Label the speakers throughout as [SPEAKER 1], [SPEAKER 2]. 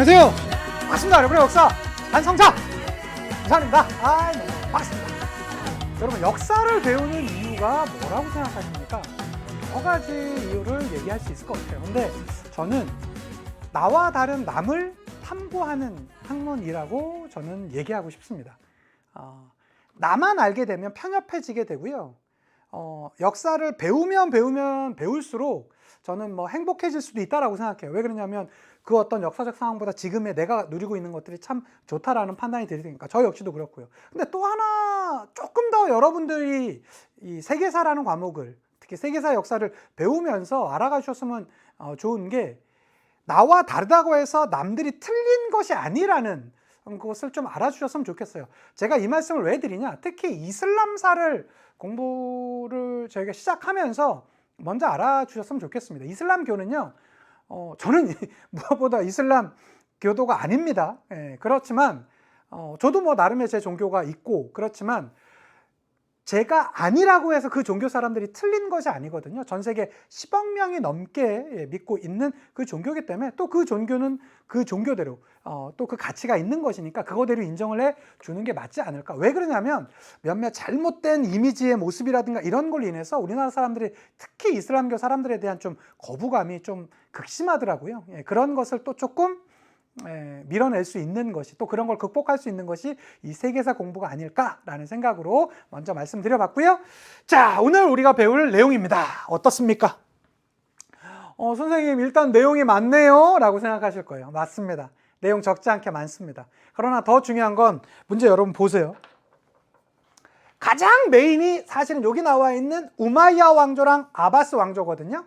[SPEAKER 1] 안녕하세요. 반갑습니다. 여러분의 역사 반성자 이산입니다. 너무 반갑습니다. 여러분, 역사를 배우는 이유가 뭐라고 생각하십니까? 여러 가지 이유를 얘기할 수 있을 것 같아요. 근데 저는 나와 다른 남을 탐구하는 학문이라고 저는 얘기하고 싶습니다. 나만 알게 되면 편협해지게 되고요. 역사를 배우면 배울수록 저는 행복해질 수도 있다라고 생각해요. 왜 그러냐면 그 어떤 역사적 상황보다 지금의 내가 누리고 있는 것들이 참 좋다라는 판단이 들으니까 저 역시도 그렇고요. 근데 또 하나 조금 더 여러분들이 이 세계사라는 과목을, 특히 세계사 역사를 배우면서 알아가셨으면 좋은 게, 나와 다르다고 해서 남들이 틀린 것이 아니라는 것을 좀 알아주셨으면 좋겠어요. 제가 이 말씀을 왜 드리냐, 특히 이슬람사를 공부를 저희가 시작하면서 먼저 알아주셨으면 좋겠습니다. 이슬람교는요, 저는 무엇보다 이슬람 교도가 아닙니다. 그렇지만 저도 나름의 제 종교가 있고 그렇지만 제가 아니라고 해서 그 종교 사람들이 틀린 것이 아니거든요. 전 세계 10억 명이 넘게 믿고 있는 그 종교이기 때문에 또 그 종교는 그 종교대로 또 그 가치가 있는 것이니까 그거대로 인정을 해 주는 게 맞지 않을까. 왜 그러냐면 몇몇 잘못된 이미지의 모습이라든가 이런 걸로 인해서 우리나라 사람들이, 특히 이슬람교 사람들에 대한 좀 거부감이 좀 극심하더라고요. 그런 것을 또 조금 밀어낼 수 있는 것이, 또 그런 걸 극복할 수 있는 것이 이 세계사 공부가 아닐까라는 생각으로 먼저 말씀드려봤고요. 자, 오늘 우리가 배울 내용입니다. 어떻습니까? 선생님, 일단 내용이 많네요 라고 생각하실 거예요. 맞습니다. 내용 적지 않게 많습니다. 그러나 더 중요한 건, 문제 여러분 보세요. 가장 메인이 사실은 여기 나와 있는 우마이야 왕조랑 아바스 왕조거든요.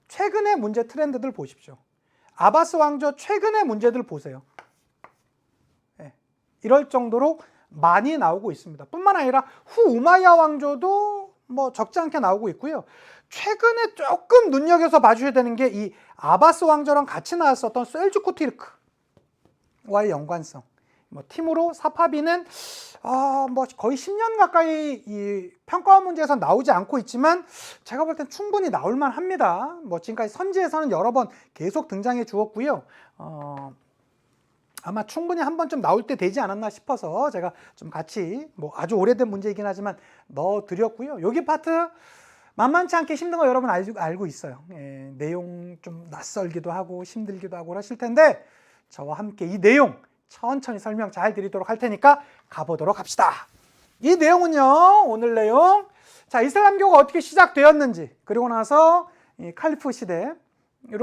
[SPEAKER 1] 최근의 문제 트렌드들 보십시오. 아바스 왕조 최근의 문제들 보세요. 이럴 정도로 많이 나오고 있습니다. 뿐만 아니라 후 우마이야 왕조도 적지 않게 나오고 있고요. 최근에 조금 눈여겨서 봐주셔야 되는 게 이 아바스 왕조랑 같이 나왔었던 셀주쿠 티르크와의 연관성. 티무르 사파비는 거의 10년 가까이 이 평가원 문제에서 나오지 않고 있지만 제가 볼 땐 충분히 나올만 합니다. 지금까지 선지에서는 여러 번 계속 등장해 주었고요. 아마 충분히 한 번쯤 나올 때 되지 않았나 싶어서 제가 좀 같이, 아주 오래된 문제이긴 하지만 넣어드렸고요. 여기 파트 만만치 않게 힘든 거 여러분 알고 있어요. 내용 좀 낯설기도 하고 힘들기도 하고 하실 텐데 저와 함께 이 내용 천천히 설명 잘 드리도록 할 테니까 가보도록 합시다. 이 내용은요, 오늘 내용, 자, 이슬람교가 어떻게 시작되었는지, 그리고 나서 이 칼리프 시대로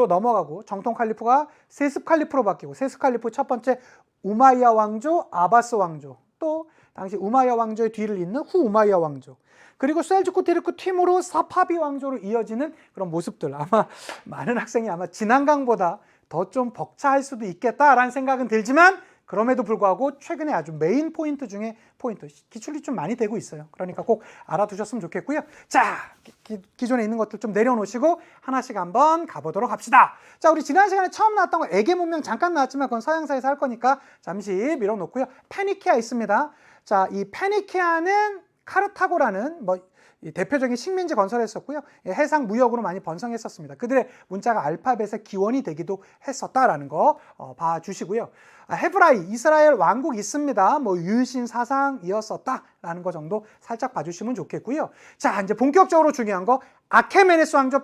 [SPEAKER 1] 넘어가고 정통 칼리프가 세습 칼리프로 바뀌고, 세습 칼리프 첫 번째 우마이야 왕조, 아바스 왕조, 또 당시 우마이야 왕조의 뒤를 잇는 후 우마이야 왕조, 그리고 셀주쿠 티르크 티무르 사파비 왕조로 이어지는 그런 모습들. 아마 많은 학생이 아마 지난 강보다 더 좀 벅차할 수도 있겠다라는 생각은 들지만, 그럼에도 불구하고 최근에 아주 메인 포인트 중에 포인트, 기출이 좀 많이 되고 있어요. 그러니까 꼭 알아두셨으면 좋겠고요. 자, 기존에 있는 것들 좀 내려놓으시고 하나씩 한번 가보도록 합시다. 자, 우리 지난 시간에 처음 나왔던 거 에게 문명 잠깐 나왔지만 그건 서양사에서 할 거니까 잠시 밀어놓고요. 페니키아 있습니다. 자, 이 페니키아는 카르타고라는 이 대표적인 식민지 건설했었고요. 해상 무역으로 많이 번성했었습니다. 그들의 문자가 알파벳의 기원이 되기도 했었다라는 거 봐주시고요. 헤브라이, 이스라엘 왕국 있습니다. 유신 사상이었었다라는 거 정도 살짝 봐주시면 좋겠고요. 자, 이제 본격적으로 중요한 거, 아케메네스 왕조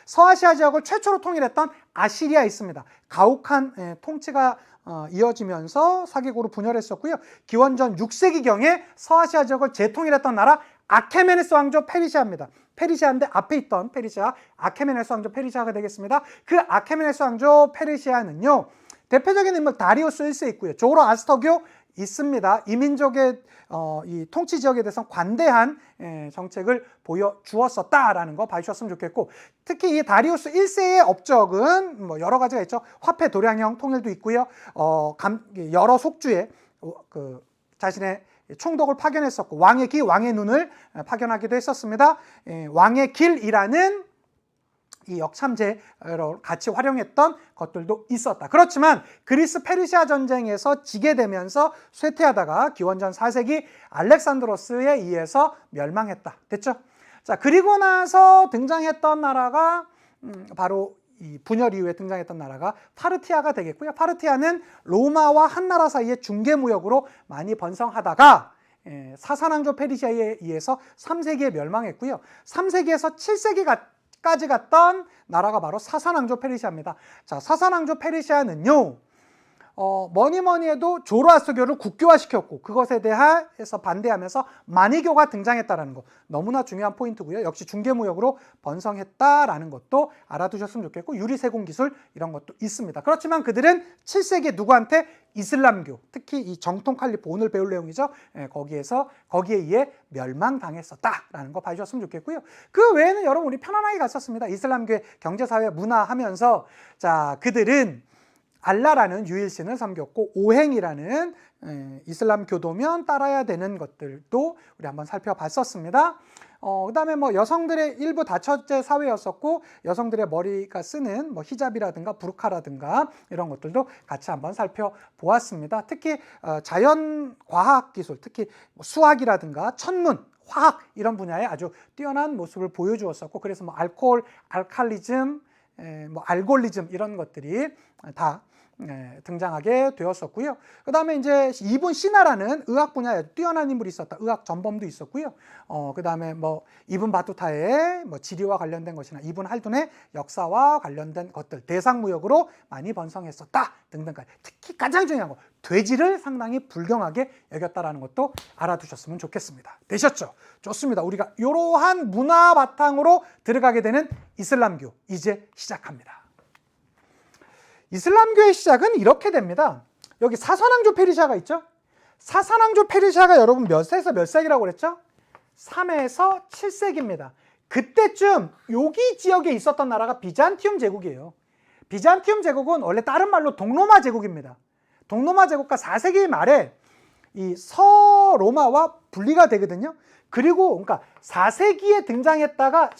[SPEAKER 1] 서아시아 지역을 최초로 통일했던 아시리아 있습니다. 가혹한 통치가 이어지면서 사개국으로 분열했었고요. 기원전 6세기경에 서아시아 지역을 재통일했던 나라 아케메네스 왕조 페르시아입니다. 페르시아인데 앞에 있던 페르시아, 아케메네스 왕조 페르시아가 되겠습니다. 그 아케메네스 왕조 페르시아는요, 대표적인 인물 다리우스 1세 있고요. 조로아스터교 있습니다. 이민족의 이 통치 지역에 대해서 관대한 정책을 보여주었었다라는 거 봐주셨으면 좋겠고, 특히 이 다리우스 1세의 업적은 여러 가지가 있죠. 화폐 도량형 통일도 있고요. 여러 속주에 자신의 총독을 파견했었고, 왕의 기, 왕의 눈을 파견하기도 했었습니다. 왕의 길이라는 이 역참제로 같이 활용했던 것들도 있었다. 그렇지만 그리스 페르시아 전쟁에서 지게 되면서 쇠퇴하다가 기원전 4세기 알렉산드로스에 의해서 멸망했다. 됐죠? 자, 그리고 나서 등장했던 나라가 바로 이 분열 이후에 등장했던 나라가 파르티아가 되겠고요. 파르티아는 로마와 한나라 사이의 중개무역으로 많이 번성하다가 사산왕조 페르시아에 의해서 3세기에 멸망했고요. 3세기에서 7세기까지 갔던 나라가 바로 사산왕조 페르시아입니다. 자, 사산왕조 페르시아는요, 뭐니 해도 조로아스터교를 국교화시켰고 그것에 대해서 반대하면서 마니교가 등장했다는 거 너무나 중요한 포인트고요. 역시 중개무역으로 번성했다라는 것도 알아두셨으면 좋겠고 유리세공 기술 이런 것도 있습니다. 그렇지만 그들은 7세기에 누구한테? 이슬람교, 특히 이 정통 칼리프, 오늘 배울 내용이죠. 거기에 의해 멸망당했었다라는 거 봐주셨으면 좋겠고요. 그 외에는 여러분 우리 편안하게 갔었습니다. 이슬람교의 경제사회 문화 하면서 자, 그들은 알라라는 유일신을 섬겼고 오행이라는 이슬람 교도면 따라야 되는 것들도 우리 한번 살펴봤었습니다. 그 다음에 뭐 여성들의 일부 다처제 사회였었고 여성들의 머리가 쓰는 뭐 히잡이라든가 부르카라든가 이런 것들도 같이 한번 살펴보았습니다. 특히 자연과학 기술, 특히 뭐 수학이라든가 천문, 화학 이런 분야에 아주 뛰어난 모습을 보여주었었고 그래서 뭐 알코올, 알칼리즘, 뭐 알골리즘 이런 것들이 다 등장하게 되었었고요. 그 다음에 이제 이분 시나라는 의학 분야에 뛰어난 인물이 있었다. 의학 전범도 있었고요. 그 다음에 뭐 이분 바투타의 뭐 지리와 관련된 것이나 이분 할둔의 역사와 관련된 것들, 대상무역으로 많이 번성했었다 등등까지. 특히 가장 중요한 거, 돼지를 상당히 불경하게 여겼다라는 것도 알아두셨으면 좋겠습니다. 되셨죠? 좋습니다. 우리가 이러한 문화 바탕으로 들어가게 되는 이슬람교 이제 시작합니다. 이슬람교의 시작은 이렇게 됩니다. 여기 사산왕조 페르시아가 있죠? 사산왕조 페르시아가 여러분 몇 세에서 몇 세기라고 그랬죠? 3에서 7세기입니다. 그때쯤 여기 지역에 있었던 나라가 비잔티움 제국이에요. 비잔티움 제국은 원래 다른 말로 동로마 제국입니다. 동로마 제국과 4세기 말에 이 서로마와 분리가 되거든요. 그리고 그러니까 4세기에 등장했다가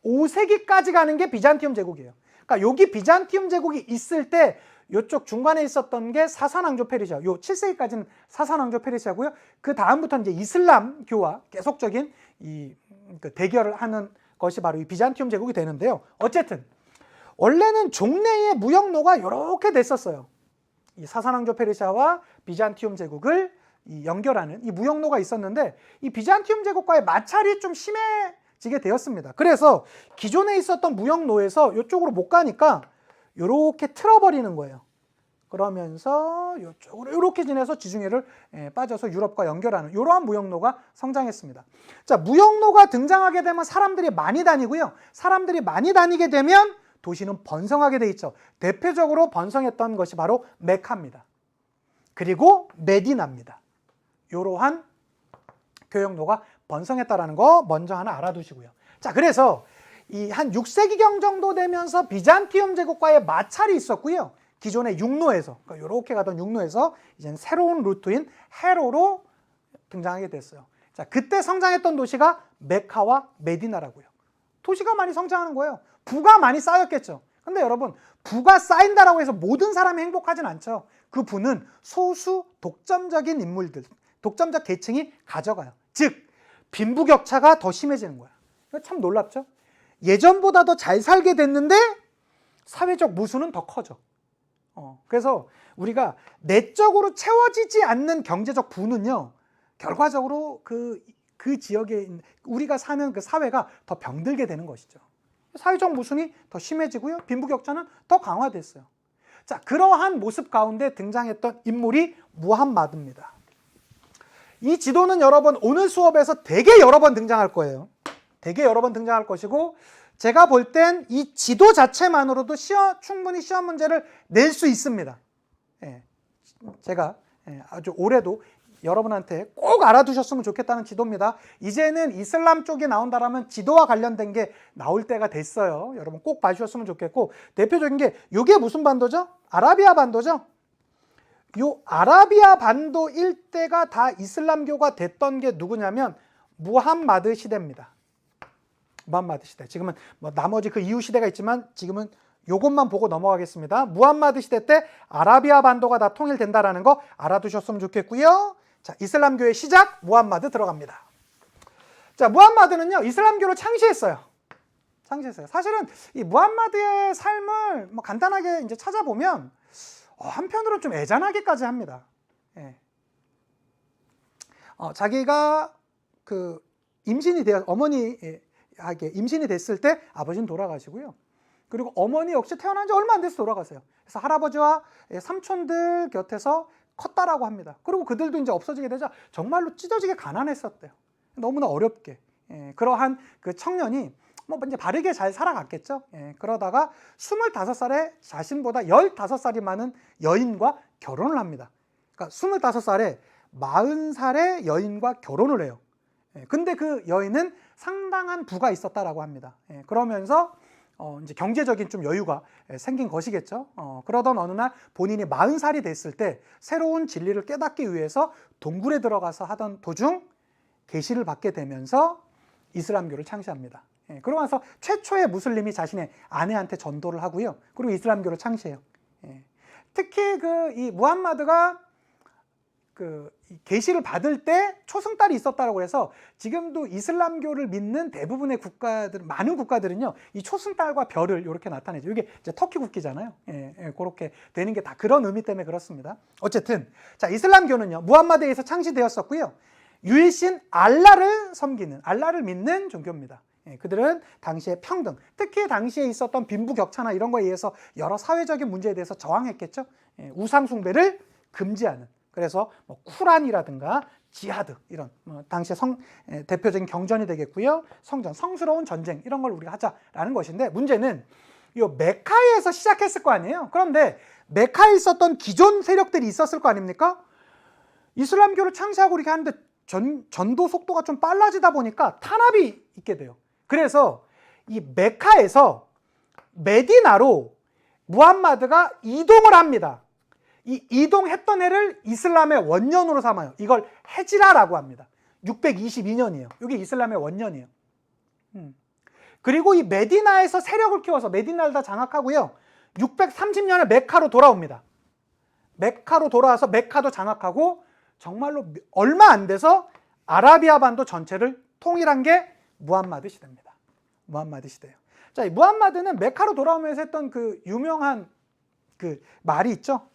[SPEAKER 1] 15세기까지 가는 게 비잔티움 제국이에요. 그러니까 여기 비잔티움 제국이 있을 때 이쪽 중간에 있었던 게 사산왕조 페르시아, 요 7세기까지는 사산왕조 페르시아고요. 그 다음부터는 이제 이슬람교와 계속적인 그 대결을 하는 것이 바로 이 비잔티움 제국이 되는데요. 어쨌든 원래는 종래의 무역로가 이렇게 됐었어요. 이 사산왕조 페르시아와 비잔티움 제국을 연결하는 이 무역로가 있었는데 이 비잔티움 제국과의 마찰이 좀 심해지게 되었습니다. 그래서 기존에 있었던 무역로에서 이쪽으로 못 가니까 이렇게 틀어버리는 거예요. 그러면서 이쪽으로 이렇게 지내서 지중해를 빠져서 유럽과 연결하는 이러한 무역로가 성장했습니다. 자, 무역로가 등장하게 되면 사람들이 많이 다니고요. 사람들이 많이 다니게 되면 도시는 번성하게 돼 있죠. 대표적으로 번성했던 것이 바로 메카입니다. 그리고 메디나입니다. 이러한 교역로가 번성했다라는 거 먼저 하나 알아두시고요. 자, 그래서 이 한 6세기경 정도 되면서 비잔티움 제국과의 마찰이 있었고요. 기존의 육로에서, 그러니까 이렇게 가던 육로에서 이제 새로운 루트인 헤로로 등장하게 됐어요. 자, 그때 성장했던 도시가 메카와 메디나라고요. 도시가 많이 성장하는 거예요. 부가 많이 쌓였겠죠. 근데 여러분, 부가 쌓인다라고 해서 모든 사람이 행복하진 않죠. 그 부는 소수 독점적인 인물들, 독점적 계층이 가져가요. 즉, 빈부격차가 더 심해지는 거야. 이거 참 놀랍죠? 예전보다 더 잘 살게 됐는데 사회적 무수는 더 커져. 그래서 우리가 내적으로 채워지지 않는 경제적 부는요, 결과적으로 그 지역에 있는 우리가 사는 그 사회가 더 병들게 되는 것이죠. 사회적 무수는 더 심해지고요, 빈부격차는 더 강화됐어요. 자, 그러한 모습 가운데 등장했던 인물이 무함마드입니다. 이 지도는 여러분 오늘 수업에서 되게 여러 번 등장할 거예요. 되게 여러 번 등장할 것이고, 제가 볼 땐 이 지도 자체만으로도 충분히 시험 문제를 낼 수 있습니다. 제가 아주 올해도 여러분한테 꼭 알아두셨으면 좋겠다는 지도입니다. 이제는 이슬람 쪽에 나온다라면 지도와 관련된 게 나올 때가 됐어요. 여러분 꼭 봐주셨으면 좋겠고, 대표적인 게 이게 무슨 반도죠? 아라비아 반도죠? 요 아라비아 반도 일대가 다 이슬람교가 됐던 게 누구냐면 무함마드 시대입니다. 무함마드 시대. 지금은 뭐 나머지 그 이후 시대가 있지만 지금은 요것만 보고 넘어가겠습니다. 무함마드 시대 때 아라비아 반도가 다 통일된다라는 거 알아두셨으면 좋겠고요. 자, 이슬람교의 시작, 무함마드 들어갑니다. 자, 무함마드는요, 이슬람교를 창시했어요. 창시했어요. 사실은 이 무함마드의 삶을 뭐 간단하게 이제 찾아보면 한편으로는 좀 애잔하기까지 합니다. 예. 자기가 그 임신이 되어 어머니에게 임신이 됐을 때 아버지는 돌아가시고요. 그리고 어머니 역시 태어난 지 얼마 안 돼서 돌아가세요. 그래서 할아버지와 삼촌들 곁에서 컸다라고 합니다. 그리고 그들도 이제 없어지게 되자 정말로 찢어지게 가난했었대요. 너무나 어렵게. 그러한 그 청년이 뭐 이제 바르게 잘 살아갔겠죠. 그러다가 25살에 자신보다 15살이 많은 여인과 결혼을 합니다. 그러니까 25살에 40살의 여인과 결혼을 해요. 근데 그 여인은 상당한 부가 있었다라고 합니다. 그러면서 이제 경제적인 좀 여유가 생긴 것이겠죠. 그러던 어느 날 본인이 40살이 됐을 때 새로운 진리를 깨닫기 위해서 동굴에 들어가서 하던 도중 계시를 받게 되면서 이슬람교를 창시합니다. 그러고 나서 최초의 무슬림이 자신의 아내한테 전도를 하고요. 그리고 이슬람교를 창시해요. 특히 이 무함마드가 그 계시를 받을 때 초승달이 있었다고 해서 지금도 이슬람교를 믿는 대부분의 국가들, 많은 국가들은요, 이 초승달과 별을 이렇게 나타내죠. 이게 이제 터키 국기잖아요. 그렇게 되는 게 다 그런 의미 때문에 그렇습니다. 어쨌든, 자, 이슬람교는요, 무함마드에 의해서 창시되었었고요. 유일신 알라를 섬기는, 알라를 믿는 종교입니다. 그들은 당시에 평등, 특히 당시에 있었던 빈부격차나 이런 거에 의해서 여러 사회적인 문제에 대해서 저항했겠죠. 우상숭배를 금지하는. 그래서 뭐 쿠란이라든가 지하드 이런 당시에 대표적인 경전이 되겠고요. 성전, 성스러운 전쟁 이런 걸 우리가 하자라는 것인데, 문제는 이 메카에서 시작했을 거 아니에요. 그런데 메카에 있었던 기존 세력들이 있었을 거 아닙니까? 이슬람교를 창시하고 이렇게 하는데 전도 속도가 좀 빨라지다 보니까 탄압이 있게 돼요. 그래서 이 메카에서 메디나로 무함마드가 이동을 합니다. 이 이동했던 해를 이슬람의 원년으로 삼아요. 이걸 헤지라라고 합니다. 622년이에요. 이게 이슬람의 원년이에요. 그리고 이 메디나에서 세력을 키워서 메디나를 다 장악하고요. 630년에 메카로 돌아옵니다. 메카로 돌아와서 메카도 장악하고 정말로 얼마 안 돼서 아라비아 반도 전체를 통일한 게 무함마드 시대입니다. 무함마드 시대예요. 자, 이 무함마드는 메카로 돌아오면서 했던 그 유명한 그 말이 있죠.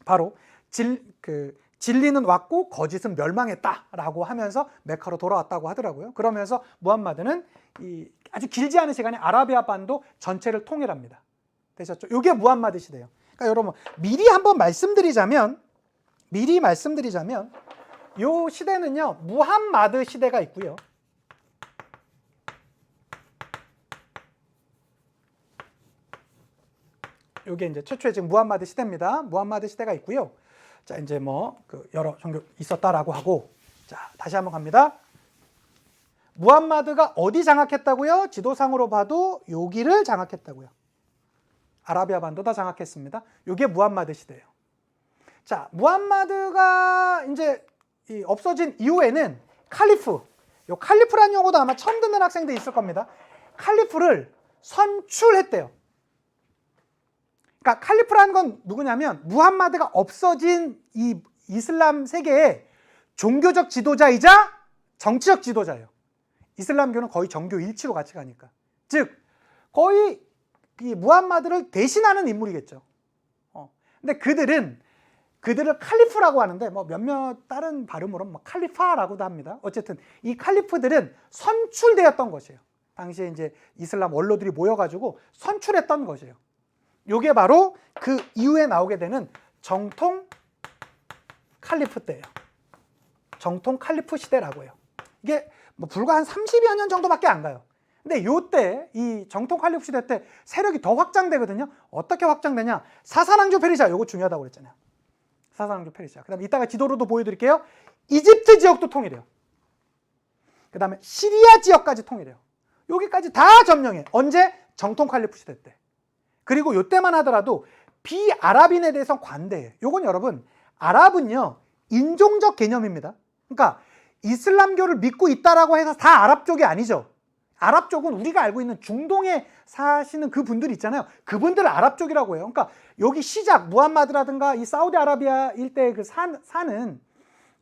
[SPEAKER 1] 바로 진리는 왔고 거짓은 멸망했다라고 하면서 메카로 돌아왔다고 하더라고요. 그러면서 무함마드는 아주 길지 않은 시간에 아라비아 반도 전체를 통일합니다. 되셨죠? 이게 무함마드 시대예요. 그러니까 여러분 미리 한번 말씀드리자면 이 시대는요, 무함마드 시대가 있고요. 이게 이제 최초의 지금 무함마드 시대입니다. 무함마드 시대가 있고요. 자, 이제 여러 종교 있었다라고 하고, 자, 다시 한번 갑니다. 무함마드가 어디 장악했다고요? 지도상으로 봐도 여기를 장악했다고요. 아라비아 반도 다 장악했습니다. 이게 무함마드 시대예요. 자, 무함마드가 이제 없어진 이후에는 칼리프, 요 칼리프라는 용어도 아마 처음 듣는 학생들이 있을 겁니다. 칼리프를 선출했대요. 그러니까 칼리프라는 건 누구냐면 무함마드가 없어진 이 이슬람 세계의 종교적 지도자이자 정치적 지도자예요. 이슬람교는 거의 정교 일치로 같이 가니까. 즉 거의 이 무함마드를 대신하는 인물이겠죠. 근데 그들을 칼리프라고 하는데 몇몇 다른 발음으로는 칼리파라고도 합니다. 어쨌든 이 칼리프들은 선출되었던 것이에요. 당시에 이제 이슬람 원로들이 모여가지고 선출했던 것이에요. 요게 바로 그 이후에 나오게 되는 정통 칼리프 때예요. 정통 칼리프 시대라고 해요. 이게 불과 한 30여 년 정도밖에 안 가요. 근데 요때 이 정통 칼리프 시대 때 세력이 더 확장되거든요. 어떻게 확장되냐? 사사왕조 페르시아, 요거 중요하다고 그랬잖아요. 사사왕조 페르시아. 그다음에 이따가 지도로도 보여드릴게요. 이집트 지역도 통일해요. 그다음에 시리아 지역까지 통일해요. 여기까지 다 점령해. 언제? 정통 칼리프 시대 때. 그리고 요때만 하더라도 비아랍인에 대해서 관대해요. 요건 여러분, 아랍은요 인종적 개념입니다. 그러니까 이슬람교를 믿고 있다라고 해서 다 아랍 쪽이 아니죠. 아랍 쪽은 우리가 알고 있는 중동에 사시는 그 분들 있잖아요. 그분들을 아랍 쪽이라고 해요. 그러니까 여기 시작 무함마드라든가 이 사우디아라비아 일대에 사는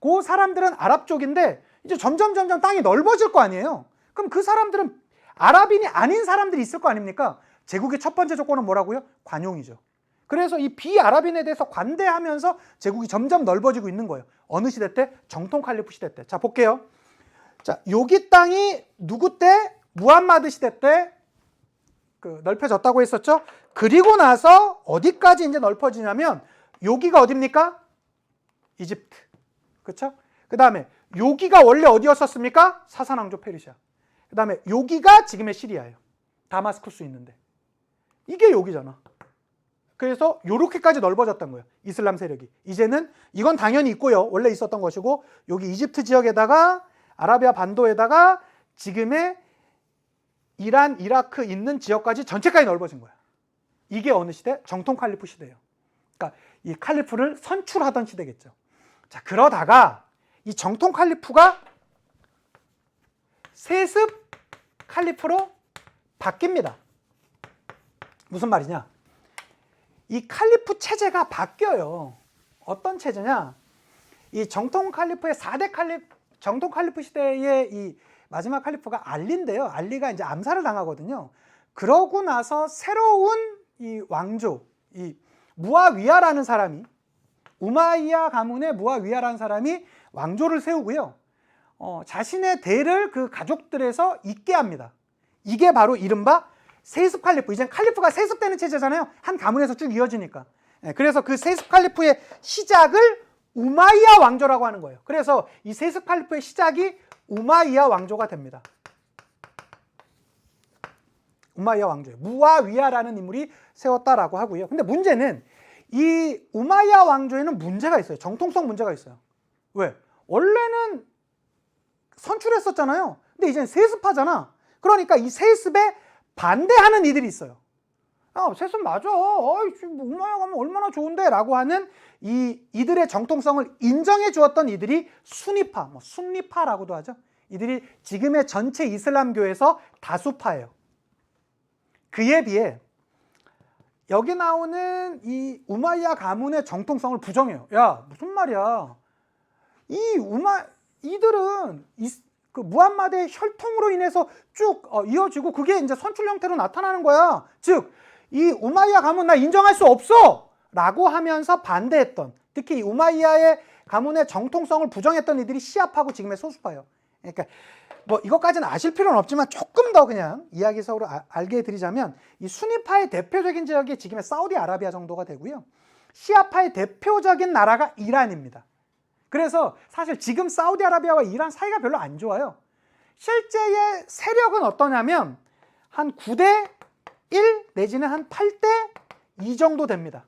[SPEAKER 1] 그 사람들은 아랍 쪽인데 이제 점점 땅이 넓어질 거 아니에요. 그럼 그 사람들은 아랍인이 아닌 사람들이 있을 거 아닙니까? 제국의 첫 번째 조건은 뭐라고요? 관용이죠. 그래서 이 비아랍인에 대해서 관대하면서 제국이 점점 넓어지고 있는 거예요. 어느 시대 때? 정통 칼리프 시대 때. 자, 볼게요. 자, 여기 땅이 누구 때? 무함마드 시대 때 넓혀졌다고 했었죠? 그리고 나서 어디까지 이제 넓어지냐면 여기가 어디입니까? 이집트. 그렇죠? 그 다음에 여기가 원래 어디였었습니까? 사산왕조 페르시아. 그 다음에 여기가 지금의 시리아예요. 다마스쿠스 있는데. 이게 여기잖아. 그래서 요렇게까지 넓어졌던 거예요. 이슬람 세력이. 이제는 이건 당연히 있고요. 원래 있었던 것이고 여기 이집트 지역에다가 아라비아 반도에다가 지금의 이란, 이라크 있는 지역까지 전체까지 넓어진 거야. 이게 어느 시대? 정통 칼리프 시대예요. 그러니까 이 칼리프를 선출하던 시대겠죠. 자, 그러다가 이 정통 칼리프가 세습 칼리프로 바뀝니다. 무슨 말이냐? 이 칼리프 체제가 바뀌어요. 어떤 체제냐? 이 정통 칼리프의 4대 정통 칼리프 시대의 이 마지막 칼리프가 알리인데요. 알리가 이제 암살을 당하거든요. 그러고 나서 새로운 이 왕조, 이 무아위야라는 사람이, 우마이야 가문의 무아위야라는 사람이 왕조를 세우고요. 자신의 대를 그 가족들에서 잇게 합니다. 이게 바로 이른바 세습 칼리프. 이젠 칼리프가 세습되는 체제잖아요. 한 가문에서 쭉 이어지니까. 그래서 그 세습 칼리프의 시작을 우마이야 왕조라고 하는 거예요. 그래서 이 세습 칼리프의 시작이 우마이야 왕조가 됩니다. 우마이야 왕조예요. 무아위야라는 인물이 세웠다라고 하고요. 근데 문제는 이 우마이야 왕조에는 문제가 있어요. 정통성 문제가 있어요. 왜? 원래는 선출했었잖아요. 근데 이제는 세습하잖아. 그러니까 이 세습에 반대하는 이들이 있어요. 야, 세습 맞아. 우마이야 가면 얼마나 좋은데? 라고 하는 이들의 정통성을 인정해 주었던 이들이 수니파, 순니파라고도 하죠. 이들이 지금의 전체 이슬람교에서 다수파예요. 그에 비해 여기 나오는 이 우마이야 가문의 정통성을 부정해요. 야, 무슨 말이야. 이들은 그 무함마드의 혈통으로 인해서 쭉 이어지고 그게 이제 선출 형태로 나타나는 거야. 즉, 이 우마이야 가문 나 인정할 수 없어! 라고 하면서 반대했던, 특히 이 우마이야의 가문의 정통성을 부정했던 이들이 시아파고 지금의 소수파예요. 그러니까 뭐 이것까지는 아실 필요는 없지만 조금 더 그냥 이야기적으로 알게 해드리자면 이 수니파의 대표적인 지역이 지금의 사우디아라비아 정도가 되고요. 시아파의 대표적인 나라가 이란입니다. 그래서 사실 지금 사우디아라비아와 이란 사이가 별로 안 좋아요. 실제의 세력은 어떠냐면 한 9대 1 내지는 한 8대 2 정도 됩니다.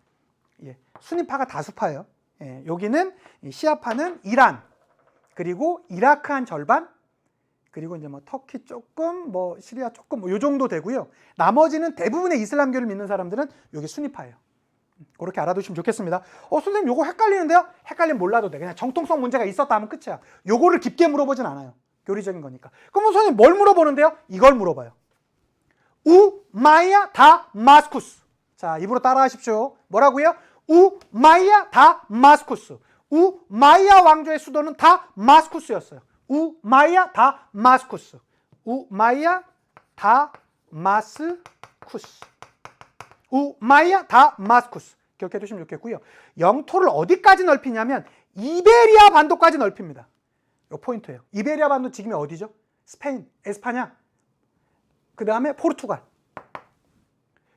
[SPEAKER 1] 예, 수니파가 다수파예요. 예, 여기는 시아파는 이란, 그리고 이라크 한 절반, 그리고 이제 뭐 터키 조금, 뭐 시리아 조금, 뭐 요 정도 되고요. 나머지는 대부분의 이슬람교를 믿는 사람들은 여기 수니파예요. 그렇게 알아두시면 좋겠습니다. 선생님 요거 헷갈리는데요? 헷갈리면 몰라도 돼. 그냥 정통성 문제가 있었다 하면 끝이야. 요거를 깊게 물어보진 않아요. 교리적인 거니까. 그럼 선생님 뭘 물어보는데요? 이걸 물어봐요. 우마이야 다마스쿠스. 자, 입으로 따라하십시오. 뭐라고요? 우마이야 다마스쿠스. 우마이야 왕조의 수도는 다마스쿠스였어요. 우마이야 다마스쿠스. 우마이야 다마스쿠스. 우마이야 다마스쿠스. 기억해 두시면 좋겠고요. 영토를 어디까지 넓히냐면 이베리아 반도까지 넓힙니다. 이 포인트예요. 이베리아 반도 지금이 어디죠? 스페인, 에스파냐, 그 다음에 포르투갈.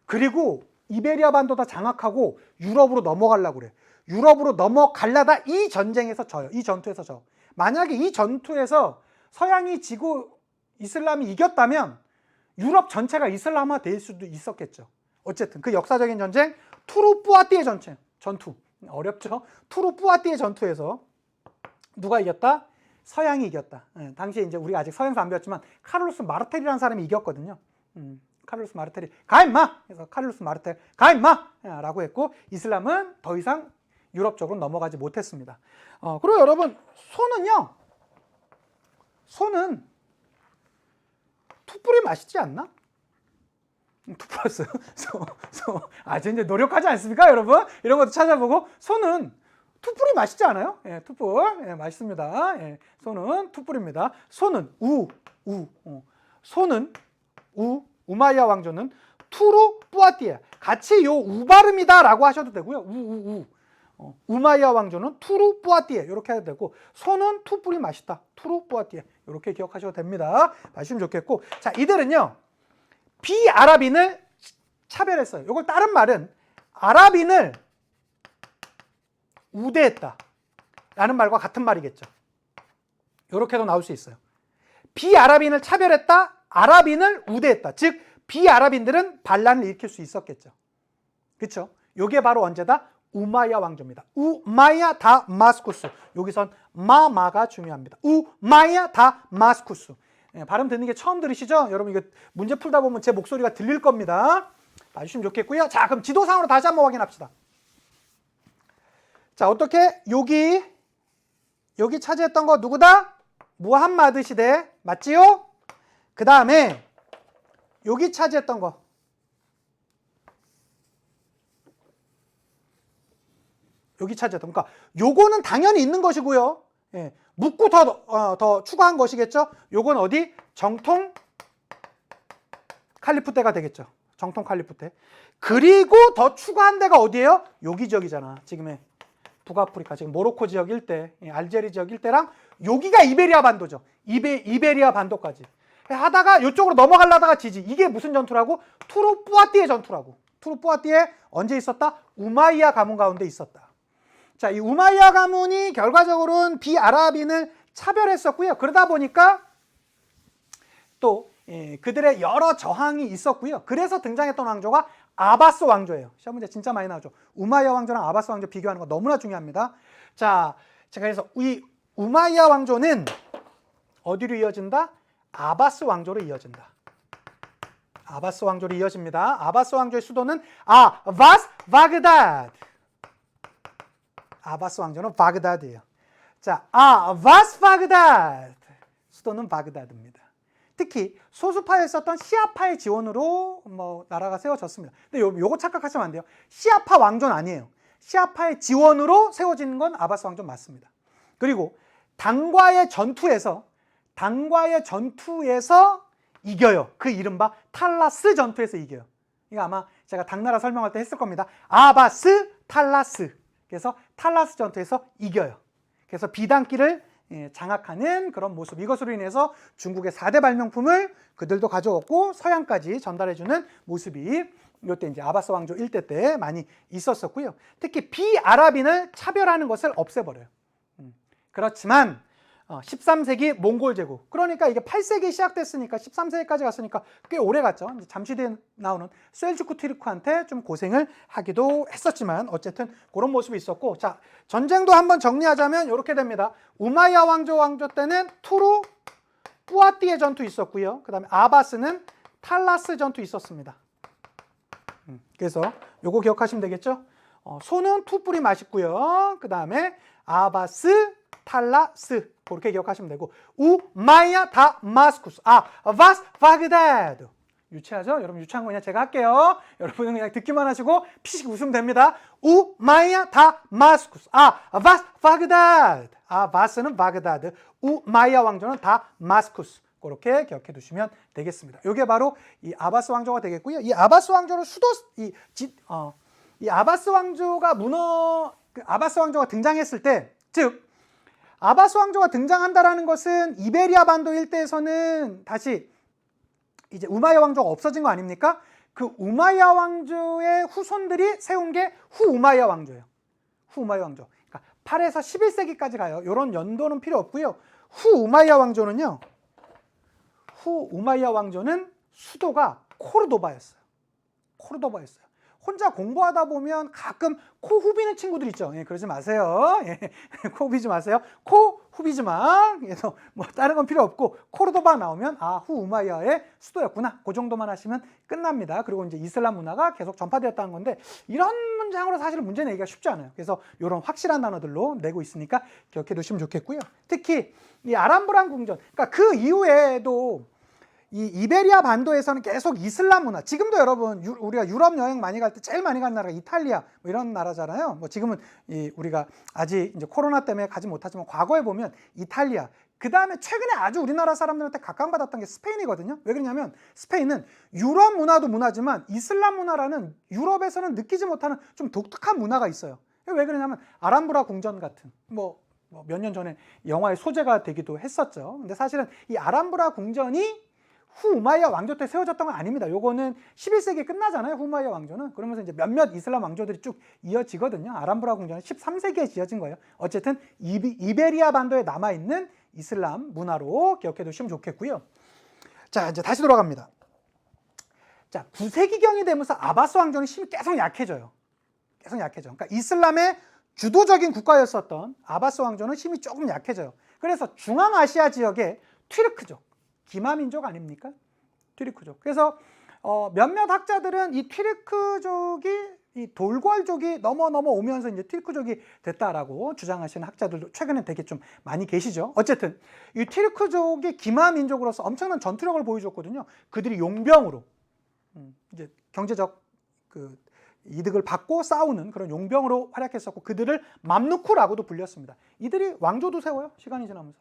[SPEAKER 1] 그리고 이베리아 반도 다 장악하고 유럽으로 넘어가려고 그래. 유럽으로 넘어가려다 이 전쟁에서 져요. 이 전투에서 져. 만약에 이 전투에서 서양이 지고 이슬람이 이겼다면 유럽 전체가 이슬람화 될 수도 있었겠죠. 어쨌든 그 역사적인 전쟁, 투르-뿌아띠의 전투. 어렵죠? 투르-뿌아띠의 전투에서 누가 이겼다? 서양이 이겼다. 당시에 이제 우리가 아직 서양사 안 배웠지만 카를로스 마르텔이라는 사람이 이겼거든요. 카를로스 마르텔이 가 임마! 그래서 카를로스 마르텔 가 임마! 라고 했고 이슬람은 더 이상 유럽 쪽으로 넘어가지 못했습니다. 그리고 여러분, 소는 투뿔이 맛있지 않나? 투뿔었어요. 이제 노력하지 않습니까, 여러분? 이런 것도 찾아보고. 소는 투뿔이 맛있지 않아요? 예, 투뿔. 예, 맛있습니다. 예, 소는 투뿔입니다. 소는 소는 우마이야 왕조는 투르 뿌아띠에, 같이 요 우 발음이다라고 하셔도 되고요. 우마이야 왕조는 투르 뿌아띠에 이렇게 해도 되고, 소는 투 뿌리 맛있다, 투르 뿌아띠에 이렇게 기억하셔도 됩니다. 마시면 좋겠고, 자, 이들은요 비아랍인을 차별했어요. 이걸 다른 말은 아랍인을 우대했다 라는 말과 같은 말이겠죠. 이렇게도 나올 수 있어요. 비아랍인을 차별했다, 아랍인을 우대했다. 즉 비아랍인들은 반란을 일으킬 수 있었겠죠. 그렇죠? 이게 바로 언제다? 우마이야 왕조입니다. 우마이야 다마스쿠스. 여기선 마가 중요합니다. 우마이야 다마스쿠스. 발음 듣는 게 처음 들으시죠? 여러분 이거 문제 풀다 보면 제 목소리가 들릴 겁니다. 봐주시면 좋겠고요. 자, 그럼 지도상으로 다시 한번 확인합시다. 자, 어떻게 여기 차지했던 거 누구다? 무함마드 시대 맞지요? 그 다음에 여기 차지했던 거 그러니까 요거는 당연히 있는 것이고요. 예, 묻고 더 추가한 것이겠죠. 요건 어디? 정통 칼리프테가 되겠죠. 정통 칼리프테. 그리고 더 추가한 데가 어디예요? 여기 지역이잖아. 지금의 북아프리카, 지금 모로코 지역 일대, 알제리 지역 일대랑 여기가 이베리아 반도죠. 이베리아 반도까지 하다가 이쪽으로 넘어가려다가 지지. 이게 무슨 전투라고? 투르 뿌아띠에 전투라고. 투르 뿌아띠에 언제 있었다? 우마이야 가문 가운데 있었다. 자, 이 우마이야 가문이 결과적으로는 비아랍인을 차별했었고요. 그러다 보니까 또 그들의 여러 저항이 있었고요. 그래서 등장했던 왕조가 아바스 왕조예요. 시험 문제 진짜 많이 나오죠. 우마이야 왕조랑 아바스 왕조 비교하는 거 너무나 중요합니다. 자, 제가 그래서 이 우마이야 왕조는 어디로 이어진다? 아바스 왕조로 이어진다. 아바스 왕조로 이어집니다. 아바스 왕조의 수도는 바그다드. 아바스 왕조는 바그다드예요. 자, 바그다드. 수도는 바그다드입니다. 특히 소수파에 있었던 시아파의 지원으로 나라가 세워졌습니다. 근데 요거 착각하시면 안 돼요. 시아파 왕조는 아니에요. 시아파의 지원으로 세워진 건 아바스 왕조 맞습니다. 그리고 당과의 전투에서 이겨요. 그 이른바 탈라스 전투에서 이겨요. 이거 아마 제가 당나라 설명할 때 했을 겁니다. 아바스, 탈라스. 그래서 탈라스 전투에서 이겨요. 그래서 비단기를 장악하는 그런 모습. 이것으로 인해서 중국의 4대 발명품을 그들도 가져왔고 서양까지 전달해주는 모습이 이때 이제 아바스 왕조 일대 때 많이 있었었고요. 특히 비아랍인을 차별하는 것을 없애버려요. 그렇지만 13세기 몽골 제국, 그러니까 이게 8세기 시작됐으니까 13세기까지 갔으니까 꽤 오래 갔죠. 이제 잠시 뒤에 나오는 셀주크 투르크한테 좀 고생을 하기도 했었지만 어쨌든 그런 모습이 있었고, 자, 전쟁도 한번 정리하자면 이렇게 됩니다. 우마이야 왕조 때는 투르 뿌아띠에 전투 있었고요. 그 다음에 아바스는 탈라스 전투 있었습니다. 그래서 요거 기억하시면 되겠죠. 소는 투뿔이 맛있고요. 그 다음에 아바스, 탈라스 그렇게 기억하시면 되고, 우마이야 다마스쿠스, 바그다드. 유치하죠? 여러분 유치한 거 그냥 제가 할게요. 여러분은 그냥 듣기만 하시고 피식 웃으면 됩니다. 우마이야 다마스쿠스, 바그다드. 바스는 바그다드, 우마이야 왕조는 다마스쿠스. 그렇게 기억해 두시면 되겠습니다. 이게 바로 이 아바스 왕조가 되겠고요. 이 아바스 왕조는 이 아바스 왕조가 아바스 왕조가 등장했을 때, 즉 아바스 왕조가 등장한다라는 것은 이베리아 반도 일대에서는 다시 이제 우마이야 왕조가 없어진 거 아닙니까? 그 우마이야 왕조의 후손들이 세운 게 후우마이야 왕조예요. 후우마이야 왕조. 그러니까 8에서 11세기까지 가요. 이런 연도는 필요 없고요. 후우마이야 왕조는 수도가 코르도바였어요. 혼자 공부하다 보면 가끔 코 후비는 친구들 있죠. 그러지 마세요. 코 후비지 마세요. 코 후비지 마. 그래서 다른 건 필요 없고 코르도바 나오면 후우마이야의 수도였구나. 그 정도만 하시면 끝납니다. 그리고 이제 이슬람 문화가 계속 전파되었다는 건데, 이런 문장으로 사실 문제 내기가 쉽지 않아요. 그래서 이런 확실한 단어들로 내고 있으니까 기억해 두시면 좋겠고요. 특히 이 아람브란 궁전, 그러니까 그 이후에도 이 이베리아 반도에서는 계속 이슬람 문화, 지금도 여러분 우리가 유럽 여행 많이 갈 때 제일 많이 가는 나라가 이탈리아 이런 나라잖아요. 지금은 우리가 아직 이제 코로나 때문에 가지 못하지만 과거에 보면 이탈리아, 그 다음에 최근에 아주 우리나라 사람들한테 각광받았던 게 스페인이거든요. 왜 그러냐면 스페인은 유럽 문화도 문화지만 이슬람 문화라는 유럽에서는 느끼지 못하는 좀 독특한 문화가 있어요. 왜 그러냐면 아람브라 궁전 같은 몇 년 전에 영화의 소재가 되기도 했었죠. 근데 사실은 이 아람브라 궁전이 후 우마이야 왕조 때 세워졌던 건 아닙니다. 요거는 11세기에 끝나잖아요. 후 우마이야 왕조는. 그러면서 이제 몇몇 이슬람 왕조들이 쭉 이어지거든요. 아람브라 궁전은 13세기에 지어진 거예요. 어쨌든 이베리아 반도에 남아있는 이슬람 문화로 기억해 두시면 좋겠고요. 자, 이제 다시 돌아갑니다. 자, 9세기경이 되면서 아바스 왕조는 힘이 계속 약해져요. 계속 약해져. 그러니까 이슬람의 주도적인 국가였었던 아바스 왕조는 힘이 조금 약해져요. 그래서 중앙아시아 지역의 튀르크족, 기마민족 아닙니까? 튀르크족. 그래서 몇몇 학자들은 이 튀르크족이 이 돌궐족이 넘어오면서 이제 튀르크족이 됐다라고 주장하시는 학자들도 최근에 되게 좀 많이 계시죠. 어쨌든 이 튀르크족이 기마민족으로서 엄청난 전투력을 보여줬거든요. 그들이 용병으로 이제 경제적 그 이득을 받고 싸우는 그런 용병으로 활약했었고 그들을 맘루크라고도 불렸습니다. 이들이 왕조도 세워요. 시간이 지나면서.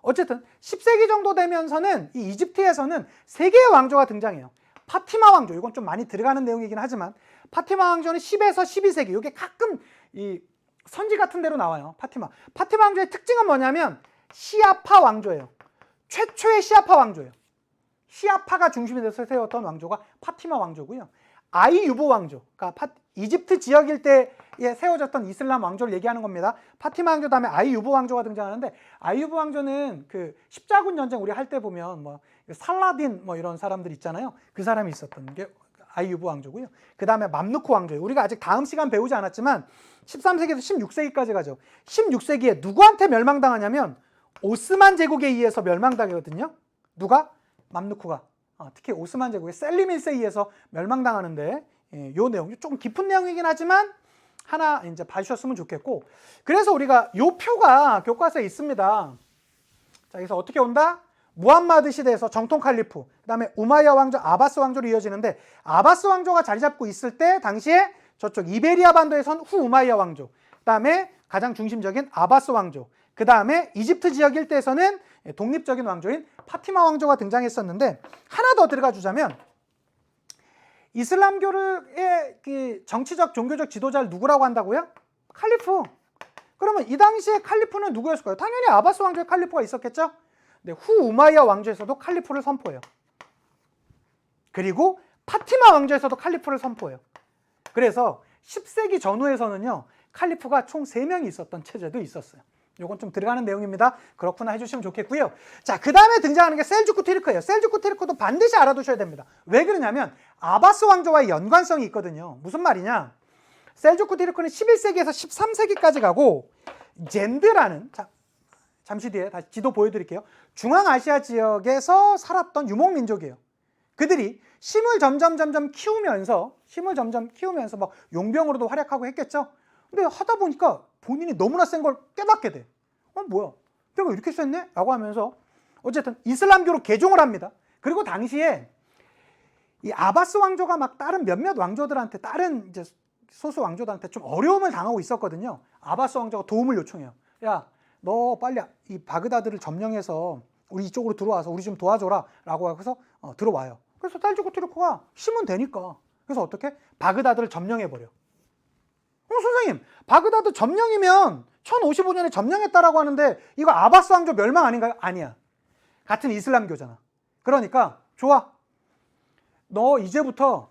[SPEAKER 1] 어쨌든 10세기 정도 되면서는 이 이집트에서는 세 개의 왕조가 등장해요. 파티마 왕조, 이건 좀 많이 들어가는 내용이긴 하지만 파티마 왕조는 10에서 12세기, 이게 가끔 이 선지 같은 데로 나와요. 파티마 왕조의 특징은 뭐냐면 시아파 왕조예요. 최초의 시아파 왕조예요. 시아파가 중심이 돼서 세웠던 왕조가 파티마 왕조고요. 아이유브 왕조, 그러니까 이집트 지역 일대에 세워졌던 이슬람 왕조를 얘기하는 겁니다. 파티마 왕조 다음에 아이유브 왕조가 등장하는데 아이유브 왕조는 그 십자군 전쟁 우리 할 때 보면 뭐 살라딘 뭐 이런 사람들 있잖아요. 그 사람이 있었던 게 아이유브 왕조고요. 그 다음에 맘루크 왕조예요. 우리가 아직 다음 시간 배우지 않았지만 13세기에서 16세기까지 가죠. 16세기에 누구한테 멸망당하냐면 오스만 제국에 의해서 멸망당하거든요. 누가? 맘루크가. 특히 오스만 제국의 셀림 1세에 의해서 멸망당하는데 요 내용 조금 깊은 내용이긴 하지만 하나 이제 봐주셨으면 좋겠고, 그래서 우리가 요 표가 교과서에 있습니다. 자, 그래서 어떻게 온다? 무함마드 시대에서 정통 칼리프, 그 다음에 우마이야 왕조, 아바스 왕조로 이어지는데 아바스 왕조가 자리 잡고 있을 때 당시에 저쪽 이베리아 반도에선 후 우마이야 왕조, 그 다음에 가장 중심적인 아바스 왕조, 그 다음에 이집트 지역 일대에서는 독립적인 왕조인 파티마 왕조가 등장했었는데, 하나 더 들어가 주자면 이슬람교의 그 정치적 종교적 지도자를 누구라고 한다고요? 칼리프. 그러면 이 당시에 칼리프는 누구였을까요? 당연히 아바스 왕조의 칼리프가 있었겠죠. 근데 후 우마이야 왕조에서도 칼리프를 선포해요. 그리고 파티마 왕조에서도 칼리프를 선포해요. 그래서 10세기 전후에서는요 칼리프가 총 3명이 있었던 체제도 있었어요. 요건 좀 들어가는 내용입니다. 그렇구나 해주시면 좋겠고요. 자, 그 다음에 등장하는 게 셀주크 튀르크예요. 셀주크 튀르크도 반드시 알아두셔야 됩니다. 왜 그러냐면 아바스 왕조와의 연관성이 있거든요. 무슨 말이냐? 셀주크 튀르크는 11세기에서 13세기까지 가고 젠드라는, 잠시 뒤에 다시 지도 보여드릴게요. 중앙아시아 지역에서 살았던 유목민족이에요. 그들이 힘을 점점 키우면서 막 용병으로도 활약하고 했겠죠. 근데 하다 보니까 본인이 너무나 센 걸 깨닫게 돼. 뭐야? 내가 이렇게 셌네? 라고 하면서 어쨌든 이슬람교로 개종을 합니다. 그리고 당시에 이 아바스 왕조가 막 다른 몇몇 왕조들한테, 다른 이제 소수 왕조들한테 좀 어려움을 당하고 있었거든요. 아바스 왕조가 도움을 요청해요. 야, 너 빨리 이 바그다드를 점령해서 우리 이쪽으로 들어와서 우리 좀 도와줘라 라고 해서 들어와요. 그래서 셀주크 튀르크가 힘은 되니까, 그래서 어떻게? 바그다드를 점령해버려. 선생님, 바그다드 점령이면 1055년에 점령했다라고 하는데 이거 아바스 왕조 멸망 아닌가요? 아니야. 같은 이슬람교잖아. 그러니까 좋아. 너 이제부터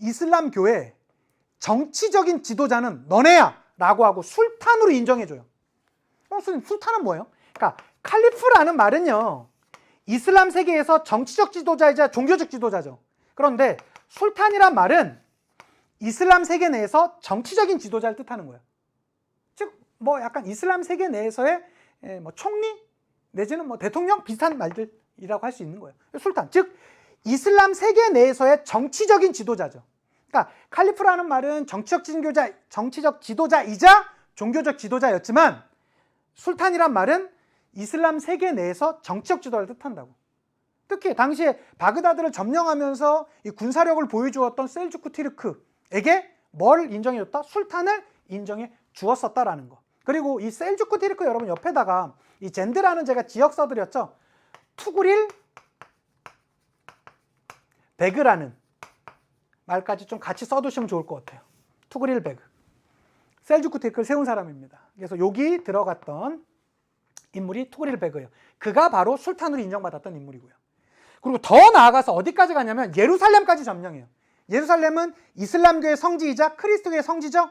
[SPEAKER 1] 이슬람교의 정치적인 지도자는 너네야 라고 하고 술탄으로 인정해줘요. 선생님, 술탄은 뭐예요? 그러니까 칼리프라는 말은요 이슬람 세계에서 정치적 지도자이자 종교적 지도자죠. 그런데 술탄이란 말은 이슬람 세계 내에서 정치적인 지도자를 뜻하는 거예요. 즉, 뭐 약간 이슬람 세계 내에서의 뭐 총리 내지는 뭐 대통령 비슷한 말들이라고 할 수 있는 거예요. 술탄, 즉 이슬람 세계 내에서의 정치적인 지도자죠. 그러니까 칼리프라는 말은 정치적 지도자이자 종교적 지도자였지만 술탄이란 말은 이슬람 세계 내에서 정치적 지도를 뜻한다고. 특히 당시에 바그다드를 점령하면서 이 군사력을 보여주었던 셀주크 튀르크에게 뭘 인정해줬다? 술탄을 인정해 주었었다라는 거. 그리고 이 셀주크 튀르크 여러분 옆에다가 이 젠드라는 제가 지역 써드렸죠. 투구릴 베그라는 말까지 좀 같이 써두시면 좋을 것 같아요. 투그릴 베그. 셀주크 티르크를 세운 사람입니다. 그래서 여기 들어갔던 인물이 투그릴 베그예요. 그가 바로 술탄으로 인정받았던 인물이고요. 그리고 더 나아가서 어디까지 가냐면 예루살렘까지 점령해요. 예루살렘은 이슬람교의 성지이자 그리스도교의 성지죠.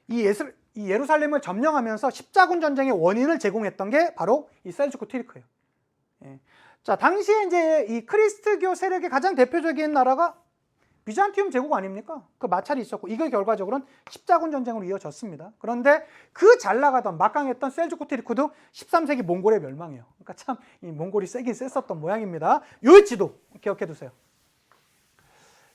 [SPEAKER 1] 이 예루살렘을 점령하면서 십자군 전쟁의 원인을 제공했던 게 바로 이 셀주크 티르크예요. 예. 자, 당시에 이제 이 크리스트교 세력의 가장 대표적인 나라가 비잔티움 제국 아닙니까? 그 마찰이 있었고 이게 결과적으로는 십자군 전쟁으로 이어졌습니다. 그런데 그 잘 나가던 막강했던 셀주크 티르크도 13세기 몽골에 멸망해요. 그러니까 참 이 몽골이 세긴 셌었던 모양입니다. 요 지도 기억해 두세요.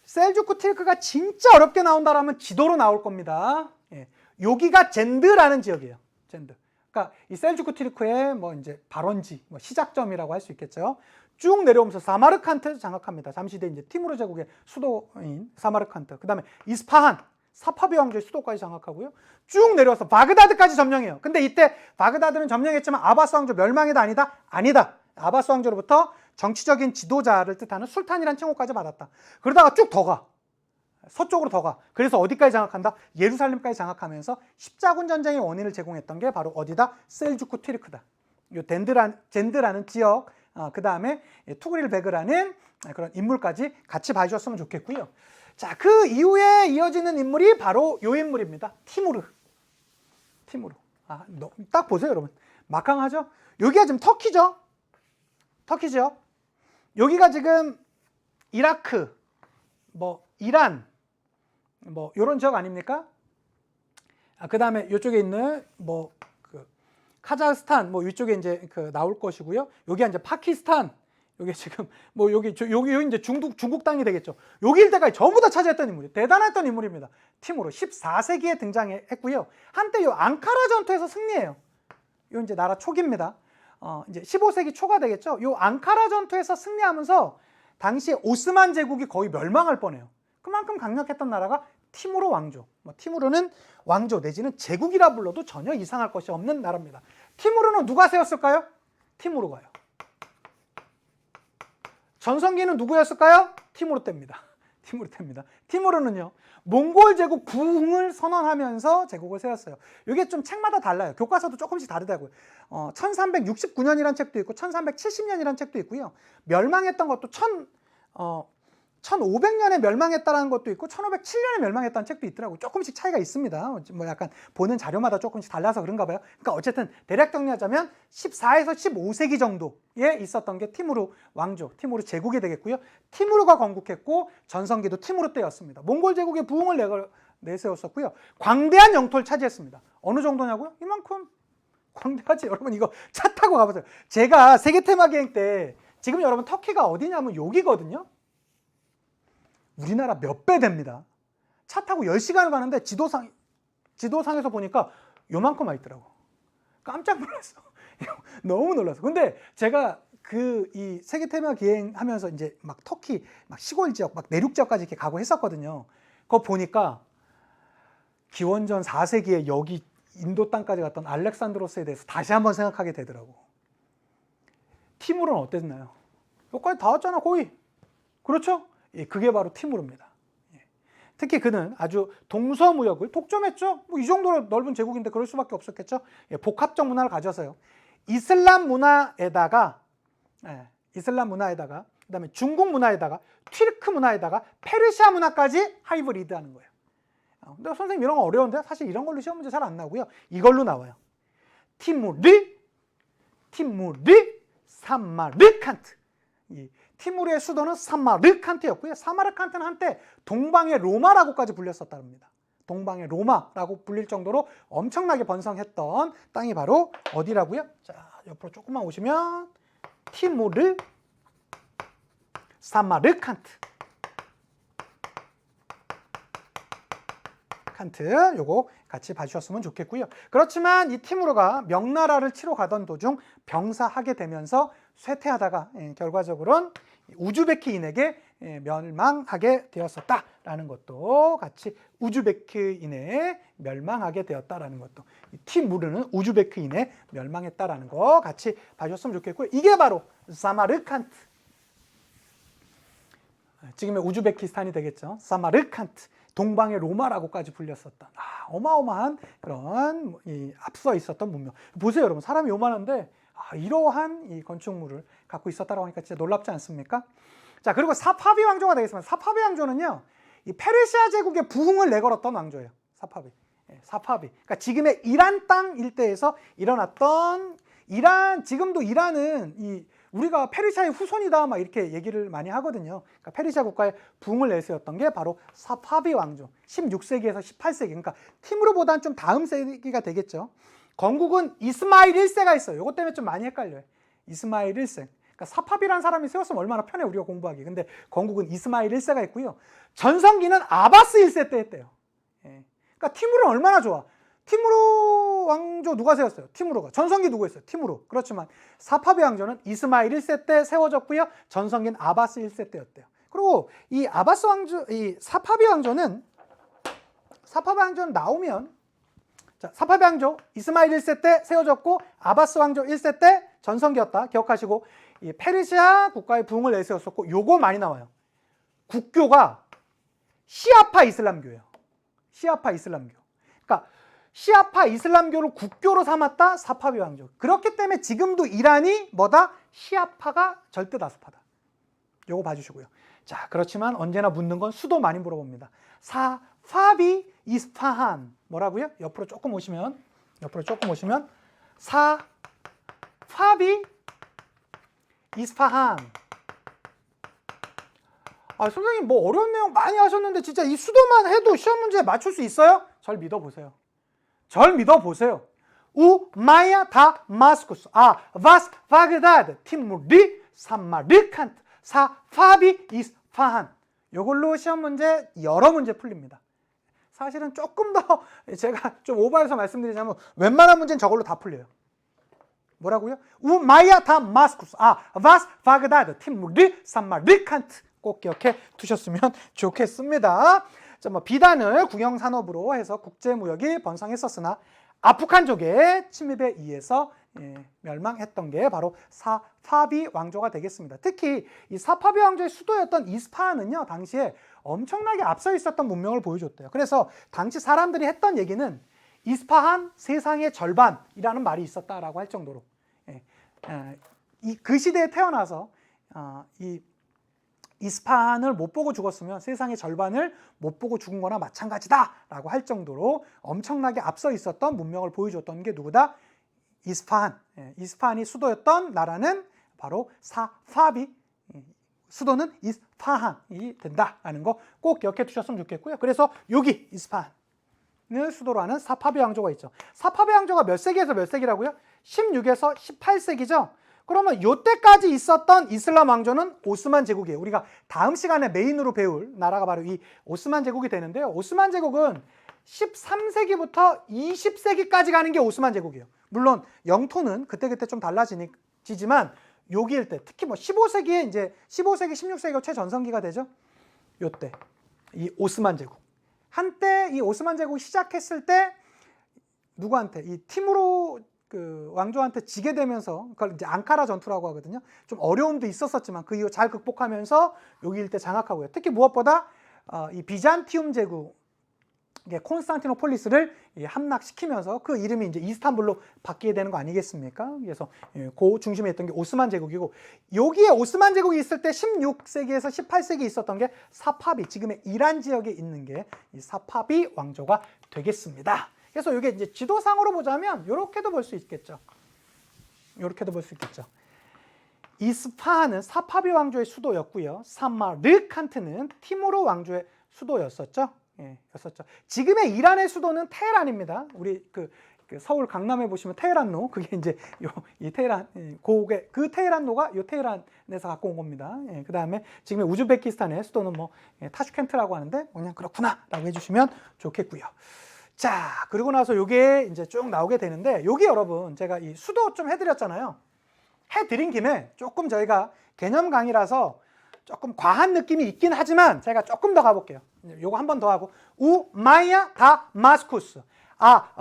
[SPEAKER 1] 셀주크 티르크가 진짜 어렵게 나온다라면 지도로 나올 겁니다. 예. 여기가 젠드라는 지역이에요. 젠드. 그러니까 이 셀주크 티르크의 뭐 이제 발원지, 뭐 시작점이라고 할 수 있겠죠. 쭉 내려오면서 사마르칸트 장악합니다. 잠시 뒤에 이제 티무르 제국의 수도인 사마르칸트. 그다음에 이스파한, 사파비 왕조의 수도까지 장악하고요. 쭉 내려와서 바그다드까지 점령해요. 근데 이때 바그다드는 점령했지만 아바스 왕조 멸망이다 아니다? 아니다. 아바스 왕조로부터 정치적인 지도자를 뜻하는 술탄이라는 칭호까지 받았다. 그러다가 쭉 더 가. 서쪽으로 더 가. 그래서 어디까지 장악한다? 예루살렘까지 장악하면서 십자군 전쟁의 원인을 제공했던 게 바로 어디다? 셀주크 티르크다. 요 젠드라는 지역, 그 다음에 투그릴 베그라는 그런 인물까지 같이 봐주셨으면 좋겠고요. 자, 그 이후에 이어지는 인물이 바로 요 인물입니다. 티무르. 딱 보세요, 여러분. 막강하죠? 여기가 지금 터키죠? 여기가 지금 이라크, 뭐 이란, 뭐 이런 지역 아닙니까? 그 다음에 이쪽에 있는 뭐 그 카자흐스탄, 뭐 이쪽에 이제 그 나올 것이고요. 여기 이제 파키스탄, 여기 지금 뭐 여기 이제 중국 땅이 되겠죠. 여기 일대까지 전부 다 차지했던 인물이 대단했던 인물입니다. 티무르 14세기에 등장했고요. 한때 요 앙카라 전투에서 승리해요. 요 이제 나라 초기입니다. 이제 15세기 초가 되겠죠. 요 앙카라 전투에서 승리하면서 당시에 오스만 제국이 거의 멸망할 뻔해요. 그만큼 강력했던 나라가 티무르 왕조. 티무르는 왕조 내지는 제국이라 불러도 전혀 이상할 것이 없는 나라입니다. 티무르는 누가 세웠을까요? 티무르가요. 전성기는 누구였을까요? 티무르 때입니다. 티무르는요, 몽골 제국 부흥을 선언하면서 제국을 세웠어요. 이게 좀 책마다 달라요. 교과서도 조금씩 다르다고요. 1369년이라는 책도 있고 1370년이라는 책도 있고요. 멸망했던 것도 1500년에 멸망했다는 것도 있고 1507년에 멸망했다는 책도 있더라고요. 조금씩 차이가 있습니다. 뭐 약간 보는 자료마다 조금씩 달라서 그런가 봐요. 그러니까 어쨌든 대략 정리하자면 14에서 15세기 정도에 있었던 게 티무르 왕조, 티무르 제국이 되겠고요. 티무르가 건국했고 전성기도 티무르 때였습니다. 몽골 제국의 부흥을 내세웠었고요. 광대한 영토를 차지했습니다. 어느 정도냐고요? 이만큼. 광대하지. 여러분 이거 차 타고 가보세요. 제가 세계 테마 기행 때 지금 여러분 터키가 어디냐면 여기거든요. 우리나라 몇 배 됩니다. 차 타고 10시간을 가는데 지도상에서 보니까 요만큼 와 있더라고. 깜짝 놀랐어. 너무 놀랐어. 근데 제가 이 세계 테마 기행하면서 이제 막 터키 막 시골 지역, 막 내륙 지역까지 이렇게 가고 했었거든요. 그거 보니까 기원전 4세기에 여기 인도 땅까지 갔던 알렉산드로스에 대해서 다시 한번 생각하게 되더라고. 티무르는 어땠나요? 여기까지 다 왔잖아, 거의. 그렇죠? 예, 그게 바로 티무르입니다. 예. 특히 그는 아주 동서무역을 독점했죠. 뭐 이 정도로 넓은 제국인데 그럴 수밖에 없었겠죠. 예, 복합적 문화를 가져서요. 이슬람 문화에다가 그다음에 중국 문화에다가 튀르크 문화에다가 페르시아 문화까지 하이브리드하는 거예요. 근데 선생님 이런 거 어려운데 사실 이런 걸로 시험 문제 잘 안 나오고요. 이걸로 나와요. 티무르 사마르칸트. 티무르의 수도는 사마르칸트였고요. 사마르칸트는 한때 동방의 로마라고까지 불렸었다고 합니다. 동방의 로마라고 불릴 정도로 엄청나게 번성했던 땅이 바로 어디라고요? 자, 옆으로 조금만 오시면 티무르 사마르칸트. 요거 같이 봐주셨으면 좋겠고요. 그렇지만 이 티무르가 명나라를 치러 가던 도중 병사하게 되면서 쇠퇴하다가 결과적으로는 우즈베키인에게 멸망하게 되었었다라는 것도 같이 우즈베키인에 멸망하게 되었다라는 것도 티무르는 우즈베키인에 멸망했다라는 거 같이 봐주셨으면 좋겠고요. 이게 바로 사마르칸트, 지금의 우즈베키스탄이 되겠죠. 사마르칸트, 동방의 로마라고까지 불렸었던 어마어마한 그런 앞서 있었던 문명. 보세요, 여러분. 사람이 요만한데 이러한 이 건축물을 갖고 있었다라고 하니까 진짜 놀랍지 않습니까? 자, 그리고 사파비 왕조가 되겠습니다. 사파비 왕조는요, 이 페르시아 제국의 부흥을 내걸었던 왕조예요. 사파비. 사파비. 그러니까 지금의 이란 땅 일대에서 일어났던 지금도 이란은 우리가 페르시아의 후손이다 막 이렇게 얘기를 많이 하거든요. 그러니까 페르시아 국가의 부흥을 내세웠던 게 바로 사파비 왕조. 16세기에서 18세기. 그러니까 티무르보다는 좀 다음 세기가 되겠죠. 건국은 이스마일 1세가 있어요. 이것 때문에 좀 많이 헷갈려요. 이스마일 1세. 그러니까 사파비라는 사람이 세웠으면 얼마나 편해 우리가 공부하기. 근데 건국은 이스마일 1세가 있고요. 전성기는 아바스 1세 때 했대요. 그러니까 티무르는 얼마나 좋아. 티무르 왕조 누가 세웠어요? 티무르가. 전성기 누구였어요? 티무르. 그렇지만 사파비 왕조는 이스마일 1세 때 세워졌고요. 전성기는 아바스 1세 때였대요. 그리고 이 아바스 왕조, 이 사파비 왕조는 나오면, 자, 사파비 왕조 이스마일 1세 때 세워졌고 아바스 왕조 1세 때 전성기였다. 기억하시고, 이 페르시아 국가의 부흥을 내세웠었고, 요거 많이 나와요. 국교가 시아파 이슬람교예요. 시아파 이슬람교. 그러니까 시아파 이슬람교를 국교로 삼았다. 사파비 왕조. 그렇기 때문에 지금도 이란이 뭐다? 시아파가 절대 다수파다. 요거 봐주시고요. 자, 그렇지만 언제나 묻는 건 수도 많이 물어봅니다. 사파비 이스파한. 뭐라고요? 옆으로 조금 오시면 사파비 이스파한. 선생님 뭐 어려운 내용 많이 하셨는데 진짜 이 수도만 해도 시험 문제에 맞출 수 있어요? 절 믿어보세요. 우마야 다마스쿠스, 바스 바그다드, 티무리, 사마르칸트, 사파비 이스파한. 이걸로 시험 문제 여러 문제 풀립니다. 사실은 조금 더 제가 좀 오버해서 말씀드리자면 웬만한 문제는 저걸로 다 풀려요. 뭐라고요? 우마야 다마스쿠스, 바스 바그다드, 티무리, 사마르칸트. 꼭 기억해 두셨으면 좋겠습니다. 자, 비단을 국영산업으로 해서 국제무역이 번성했었으나 아프간족의 침입에 의해서 멸망했던 게 바로 사파비 왕조가 되겠습니다. 특히 이 사파비 왕조의 수도였던 이스파한은요, 당시에 엄청나게 앞서 있었던 문명을 보여줬대요. 그래서 당시 사람들이 했던 얘기는 이스파한 세상의 절반이라는 말이 있었다라고 할 정도로 그 시대에 태어나서 이스파한을 못 보고 죽었으면 세상의 절반을 못 보고 죽은 거나 마찬가지다라고 할 정도로 엄청나게 앞서 있었던 문명을 보여줬던 게 누구다? 이스파한. 이스파한이 수도였던 나라는 바로 사파비, 수도는 이스파한이 된다라는 거 꼭 기억해 두셨으면 좋겠고요. 그래서 여기 이스파한을 수도로 하는 사파비 왕조가 있죠. 사파비 왕조가 몇 세기에서 몇 세기라고요? 16에서 18세기죠. 그러면 이때까지 있었던 이슬람 왕조는 오스만 제국이에요. 우리가 다음 시간에 메인으로 배울 나라가 바로 이 오스만 제국이 되는데요. 오스만 제국은 13세기부터 20세기까지 가는 게 오스만 제국이에요. 물론 영토는 그때그때 좀 달라지지만 여기일 때 특히 15세기에 이제 15세기, 16세기가 최전성기가 되죠. 요때 이 오스만 제국. 한때 이 오스만 제국이 시작했을 때 누구한테? 이 티무르 왕조한테 지게 되면서 그걸 이제 앙카라 전투라고 하거든요. 좀 어려움도 있었었지만 그 이후 잘 극복하면서 여기 일대 장악하고요. 특히 무엇보다 이 비잔티움 제국, 콘스탄티노폴리스를 함락시키면서 그 이름이 이제 이스탄불로 바뀌게 되는 거 아니겠습니까? 그래서 그 중심에 있던 게 오스만 제국이고, 여기에 오스만 제국이 있을 때 16세기에서 18세기 있었던 게 사파비, 지금의 이란 지역에 있는 게 이 사파비 왕조가 되겠습니다. 그래서 이게 이제 지도상으로 보자면 이렇게도 볼 수 있겠죠. 이스파한은 사파비 왕조의 수도였고요. 사마르칸트는 티무르 왕조의 수도였었죠. 지금의 이란의 수도는 테헤란입니다. 우리 그 서울 강남에 보시면 테헤란로, 그게 이제 이 테헤란, 그 테헤란로가 이 테헤란에서 갖고 온 겁니다. 그 다음에 지금의 우즈베키스탄의 수도는 타슈켄트라고 하는데 그냥 그렇구나라고 해주시면 좋겠고요. 자, 그리고 나서 이게 이제 쭉 나오게 되는데, 여기 여러분 제가 이 수도 좀 해드렸잖아요. 해드린 김에 조금 저희가 개념 강의라서 조금 과한 느낌이 있긴 하지만 제가 조금 더 가볼게요. 요거 한 번 더 하고 우마이야 다마스쿠스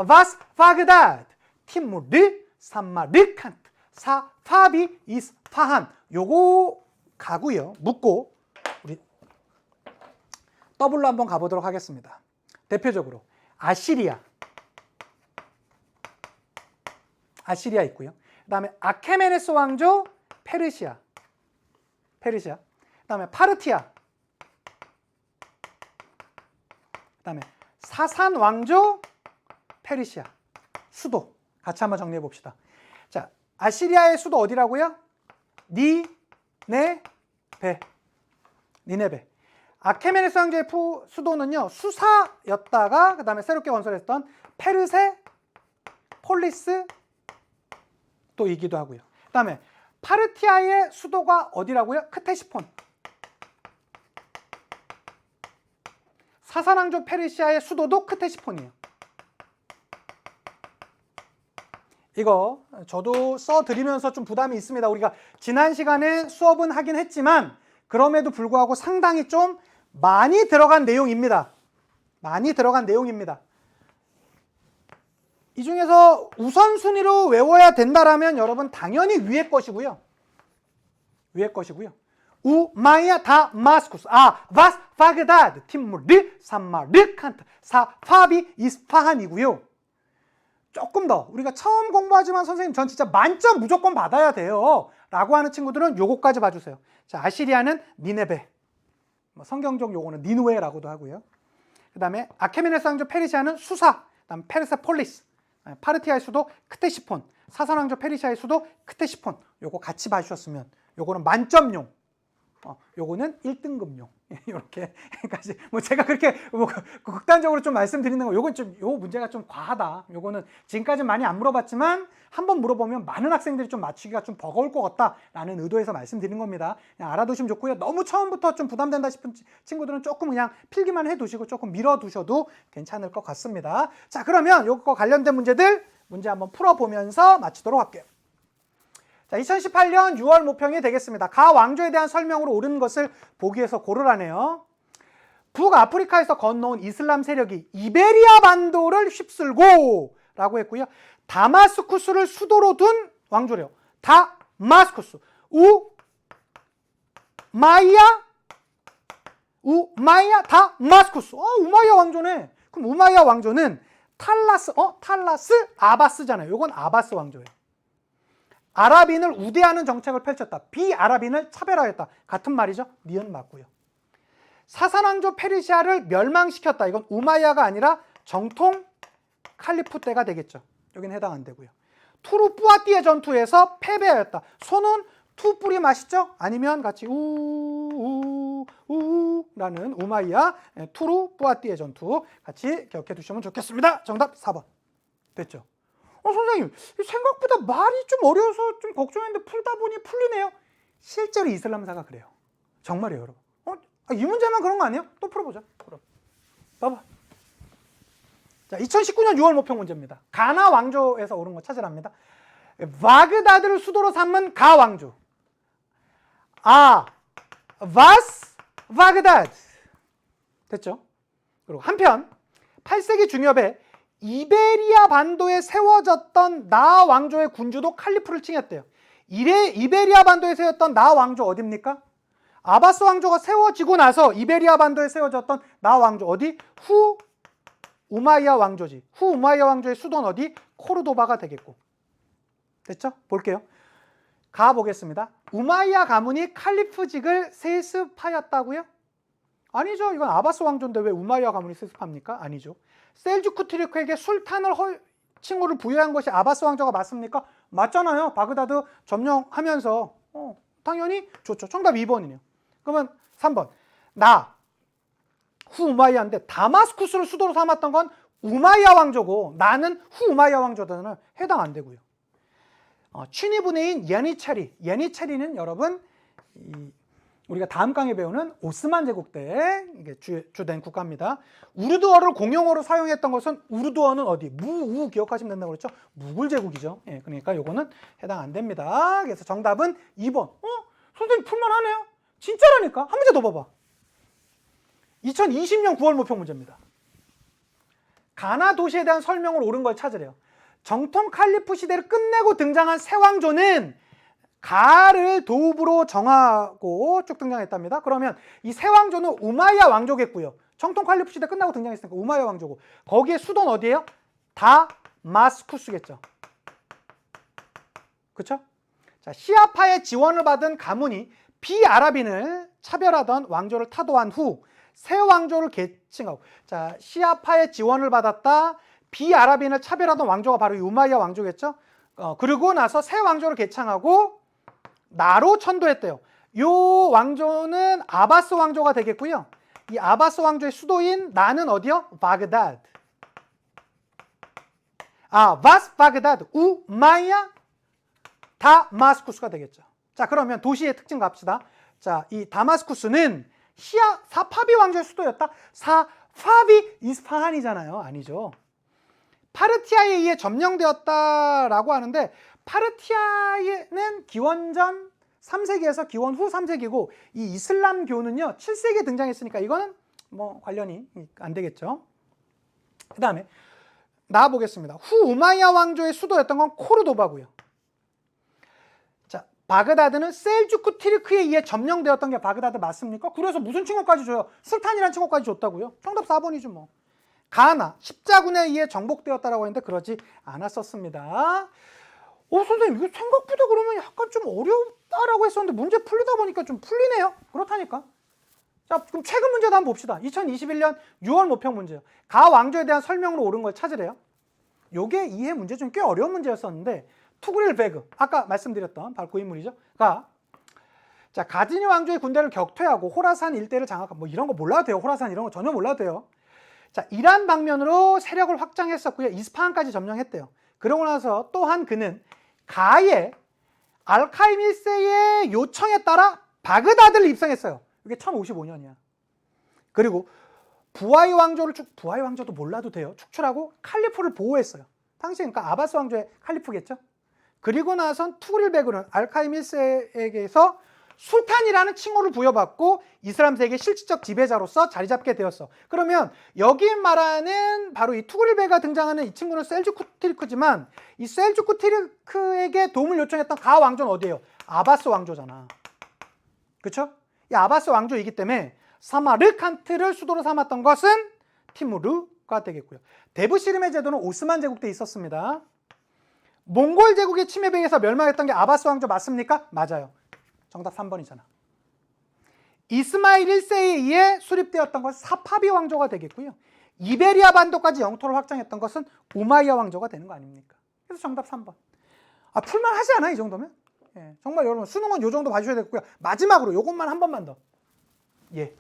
[SPEAKER 1] was Baghdad 티무르 사마르칸트 사파비 이스파한 요거 가고요. 묻고 우리 더블로 한번 가보도록 하겠습니다. 대표적으로 아시리아 있고요. 그 다음에 아케메네스 왕조 페르시아 그 다음에 파르티아 그 다음에 사산 왕조 페르시아 수도 같이 한번 정리해 봅시다. 자, 아시리아의 수도 어디라고요? 니네베. 아케메네스 왕조의 수도는요 수사였다가 그 다음에 새롭게 건설했던 페르세 폴리스 또이기도 하고요. 그 다음에 파르티아의 수도가 어디라고요? 크테시폰. 사산왕조 페르시아의 수도도 크테시폰이에요. 이거 저도 써드리면서 좀 부담이 있습니다. 우리가 지난 시간에 수업은 하긴 했지만 그럼에도 불구하고 상당히 좀 많이 들어간 내용입니다. 이 중에서 우선순위로 외워야 된다라면 여러분 당연히 위에 것이고요. 우마이야 다마스쿠스 was 바그다드 티무르 사마르칸트 사파비 이스파한이고요. 조금 더 우리가 처음 공부하지만 선생님 전 진짜 만점 무조건 받아야 돼요 라고 하는 친구들은 요거까지 봐주세요. 자, 아시리아는 니네베, 성경적 요거는 니누에라고도 하고요. 그 다음에 아케메네스 왕조 페르시아는 수사, 그 다음에 페르세폴리스, 파르티아의 수도 크테시폰, 사산왕조 페르시아의 수도 크테시폰. 요거 같이 봐주셨으면 요거는 만점용, 요거는 1등급용. 이렇게까지 뭐 제가 그렇게 뭐 극단적으로 좀 말씀드리는 거 요건 좀 요 문제가 좀 과하다. 요거는 지금까지 많이 안 물어봤지만 한번 물어보면 많은 학생들이 좀 맞추기가 좀 버거울 것 같다라는 의도에서 말씀드리는 겁니다. 그냥 알아두시면 좋고요. 너무 처음부터 좀 부담된다 싶은 친구들은 조금 그냥 필기만 해두시고 조금 밀어두셔도 괜찮을 것 같습니다. 자, 그러면 요거 관련된 문제 한번 풀어보면서 마치도록 할게요. 자, 2018년 6월 모평이 되겠습니다. 가 왕조에 대한 설명으로 옳은 것을 보기에서 고르라네요. 북아프리카에서 건너온 이슬람 세력이 이베리아 반도를 휩쓸고 라고 했고요. 다마스쿠스를 수도로 둔 왕조래요. 다마스쿠스. 우마이야 다마스쿠스. 우마이야 왕조네. 그럼 우마이야 왕조는 탈라스 아바스잖아요. 요건 아바스 왕조예요. 아랍인을 우대하는 정책을 펼쳤다. 비아랍인을 차별화했다. 같은 말이죠. 니은 맞고요. 사산왕조 페르시아를 멸망시켰다. 이건 우마이야가 아니라 정통 칼리프 때가 되겠죠. 여기는 해당 안 되고요. 투르 뿌아띠의 전투에서 패배하였다. 소는 투 뿌리 맛있죠? 아니면 같이 라는 우마이야 투르 뿌아띠의 전투 같이 기억해 두시면 좋겠습니다. 정답 4번. 됐죠? 선생님, 생각보다 말이 좀 어려워서 좀 걱정했는데 풀다 보니 풀리네요. 실제로 이슬람사가 그래요. 정말이에요, 여러분. 이 문제만 그런 거 아니에요? 또 풀어보자. 그럼. 봐봐. 자, 2019년 6월 모평 문제입니다. 가나 왕조에서 옳은 거 찾으랍니다. 바그다드를 수도로 삼은 가 왕조. was 바그다드. 됐죠? 그리고 한편 8세기 중엽에 이베리아 반도에 세워졌던 나 왕조의 군주도 칼리프를 칭했대요. 이베리아 반도에 세웠던 나 왕조 어디입니까? 아바스 왕조가 세워지고 나서 이베리아 반도에 세워졌던 나 왕조 어디? 우마이야 왕조지. 우마이야 왕조의 수도는 어디? 코르도바가 되겠고. 됐죠? 볼게요. 가보겠습니다. 우마이야 가문이 칼리프직을 세습하였다고요? 아니죠. 이건 아바스 왕조인데 왜 우마이야 가문이 세습합니까? 아니죠. 셀주크 투르크에게 술탄을 칭호를 부여한 것이 아바스 왕조가 맞습니까? 맞잖아요. 바그다드 점령하면서 당연히 좋죠. 정답 2번이네요. 그러면 3번. 우마이야인데 다마스쿠스를 수도로 삼았던 건 우마이야 왕조고 나는 우마이야 왕조는 해당 안 되고요. 취니브네인 예니체리는 여러분 우리가 다음 강의 배우는 오스만 제국 때 이게 주된 국가입니다. 우르드어를 공용어로 사용했던 것은 우르드어는 어디? 무 기억하시면 된다고 그랬죠? 무굴 제국이죠. 예, 그러니까 요거는 해당 안 됩니다. 그래서 정답은 2번. 선생님 풀만하네요. 진짜라니까. 한 문제 더 봐봐. 2020년 9월 모평 문제입니다. 가나 도시에 대한 설명을 옳은 걸 찾으래요. 정통 칼리프 시대를 끝내고 등장한 새 왕조는 가를 도읍으로 정하고 쭉 등장했답니다. 그러면 이 새 왕조는 우마이야 왕조겠고요. 정통 칼리프 시대 끝나고 등장했으니까 우마이야 왕조고, 거기에 수도는 어디예요? 다마스쿠스겠죠. 그렇죠? 자, 시아파의 지원을 받은 가문이 비아랍인을 차별하던 왕조를 타도한 후 새 왕조를 계칭하고, 자, 시아파의 지원을 받았다, 비아랍인을 차별하던 왕조가 바로 우마이야 왕조겠죠. 그리고 나서 새 왕조를 개창하고 나로 천도했대요. 요 왕조는 아바스 왕조가 되겠고요. 이 아바스 왕조의 수도인 나는 어디요? 바그다드. 바그다드, 우마이야, 다마스쿠스가 되겠죠. 자, 그러면 도시의 특징 갑시다. 자, 이 다마스쿠스는 사파비 왕조의 수도였다. 사파비 이스파한이잖아요. 아니죠. 파르티아에 의해 점령되었다라고 하는데, 파르티아는 기원전 3세기에서 기원 후 3세기고 이 이슬람교는요 7세기에 등장했으니까 이거는 뭐 관련이 안 되겠죠. 그 다음에 나와보겠습니다. 후 우마이야 왕조의 수도였던 건 코르도바고요. 자, 바그다드는 셀주크 티르크에 의해 점령되었던 게 바그다드 맞습니까? 그래서 무슨 칭호까지 줘요? 술탄이라는 칭호까지 줬다고요? 정답 4번이죠 뭐. 가나, 십자군에 의해 정복되었다라고 했는데 그러지 않았었습니다. 선생님 이거 생각보다 그러면 약간 좀 어렵다라고 했었는데 문제 풀리다 보니까 좀 풀리네요. 그렇다니까. 자, 그럼 최근 문제도 한번 봅시다. 2021년 6월 모평 문제요. 가 왕조에 대한 설명으로 옳은 걸 찾으래요. 요게 이해 문제 중 꽤 어려운 문제였었는데, 투그릴 베그, 아까 말씀드렸던 바로 그 인물이죠. 자, 가즈니 왕조의 군대를 격퇴하고 호라산 일대를 장악한, 뭐 이런 거 몰라도 돼요. 호라산 이런 거 전혀 몰라도 돼요. 자, 이란 방면으로 세력을 확장했었고요. 이스파한까지 점령했대요. 그러고 나서 또한 그는 가의 알카임 1세의 요청에 따라 바그다드를 입성했어요. 이게 1055년이야. 그리고 부하이 왕조도 몰라도 돼요. 축출하고 칼리프를 보호했어요. 당시 그러니까 아바스 왕조의 칼리프겠죠. 그리고 나선 투그릴베그는 알카임 1세에게서 술탄이라는 칭호를 부여받고 이슬람 세계의 실질적 지배자로서 자리 잡게 되었어. 그러면 여기 말하는 바로 이 투그릴베가 등장하는 이 친구는 셀주크 티르크지만, 이 셀주크 티르크에게 도움을 요청했던 가 왕조는 어디예요? 아바스 왕조잖아. 그렇죠? 이 아바스 왕조이기 때문에 사마르칸트를 수도로 삼았던 것은 티무르가 되겠고요. 데브시르메 제도는 오스만 제국 때 있었습니다. 몽골 제국의 침입에 의해서 멸망했던 게 아바스 왕조 맞습니까? 맞아요. 정답 3번이잖아. 이스마일 1세에 의해 수립되었던 것은 사파비 왕조가 되겠고요. 이베리아 반도까지 영토를 확장했던 것은 우마이야 왕조가 되는 거 아닙니까? 그래서 정답 3번. 풀만 하지 않아 이 정도면? 예, 정말 여러분 수능은 요 정도 봐주셔야 되고요. 마지막으로 요것만 한 번만 더. 예.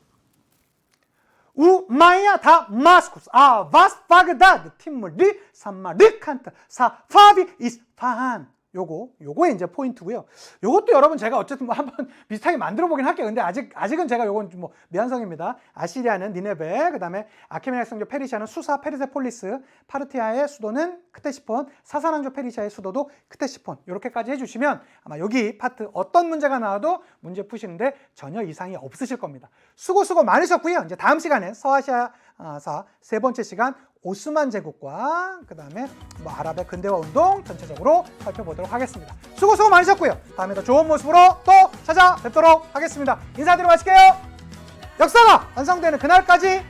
[SPEAKER 1] 우마이야 다마스쿠스, 바스 바그다드, 티무르, 사마르칸트, 사파비 이스파한. 요거에 이제 포인트고요. 요것도 여러분 제가 어쨌든 뭐 한번 비슷하게 만들어 보긴 할게요. 근데 아직은 제가 요건 좀 뭐 미완성입니다. 아시리아는 니네베, 그다음에 아케메네 성조 페르시아는 수사 페르세폴리스, 파르티아의 수도는 크테시폰, 사사왕조 페르시아의 수도도 크테시폰. 이렇게까지 해주시면 아마 여기 파트 어떤 문제가 나와도 문제 푸시는데 전혀 이상이 없으실 겁니다. 수고 많으셨고요. 이제 다음 시간에 서아시아사 세 번째 시간 오스만 제국과 그 다음에 뭐 아랍의 근대화 운동 전체적으로 살펴보도록 하겠습니다. 수고 많으셨고요. 다음에 더 좋은 모습으로 또 찾아뵙도록 하겠습니다. 인사드리고 마실게요. 역사가 완성되는 그날까지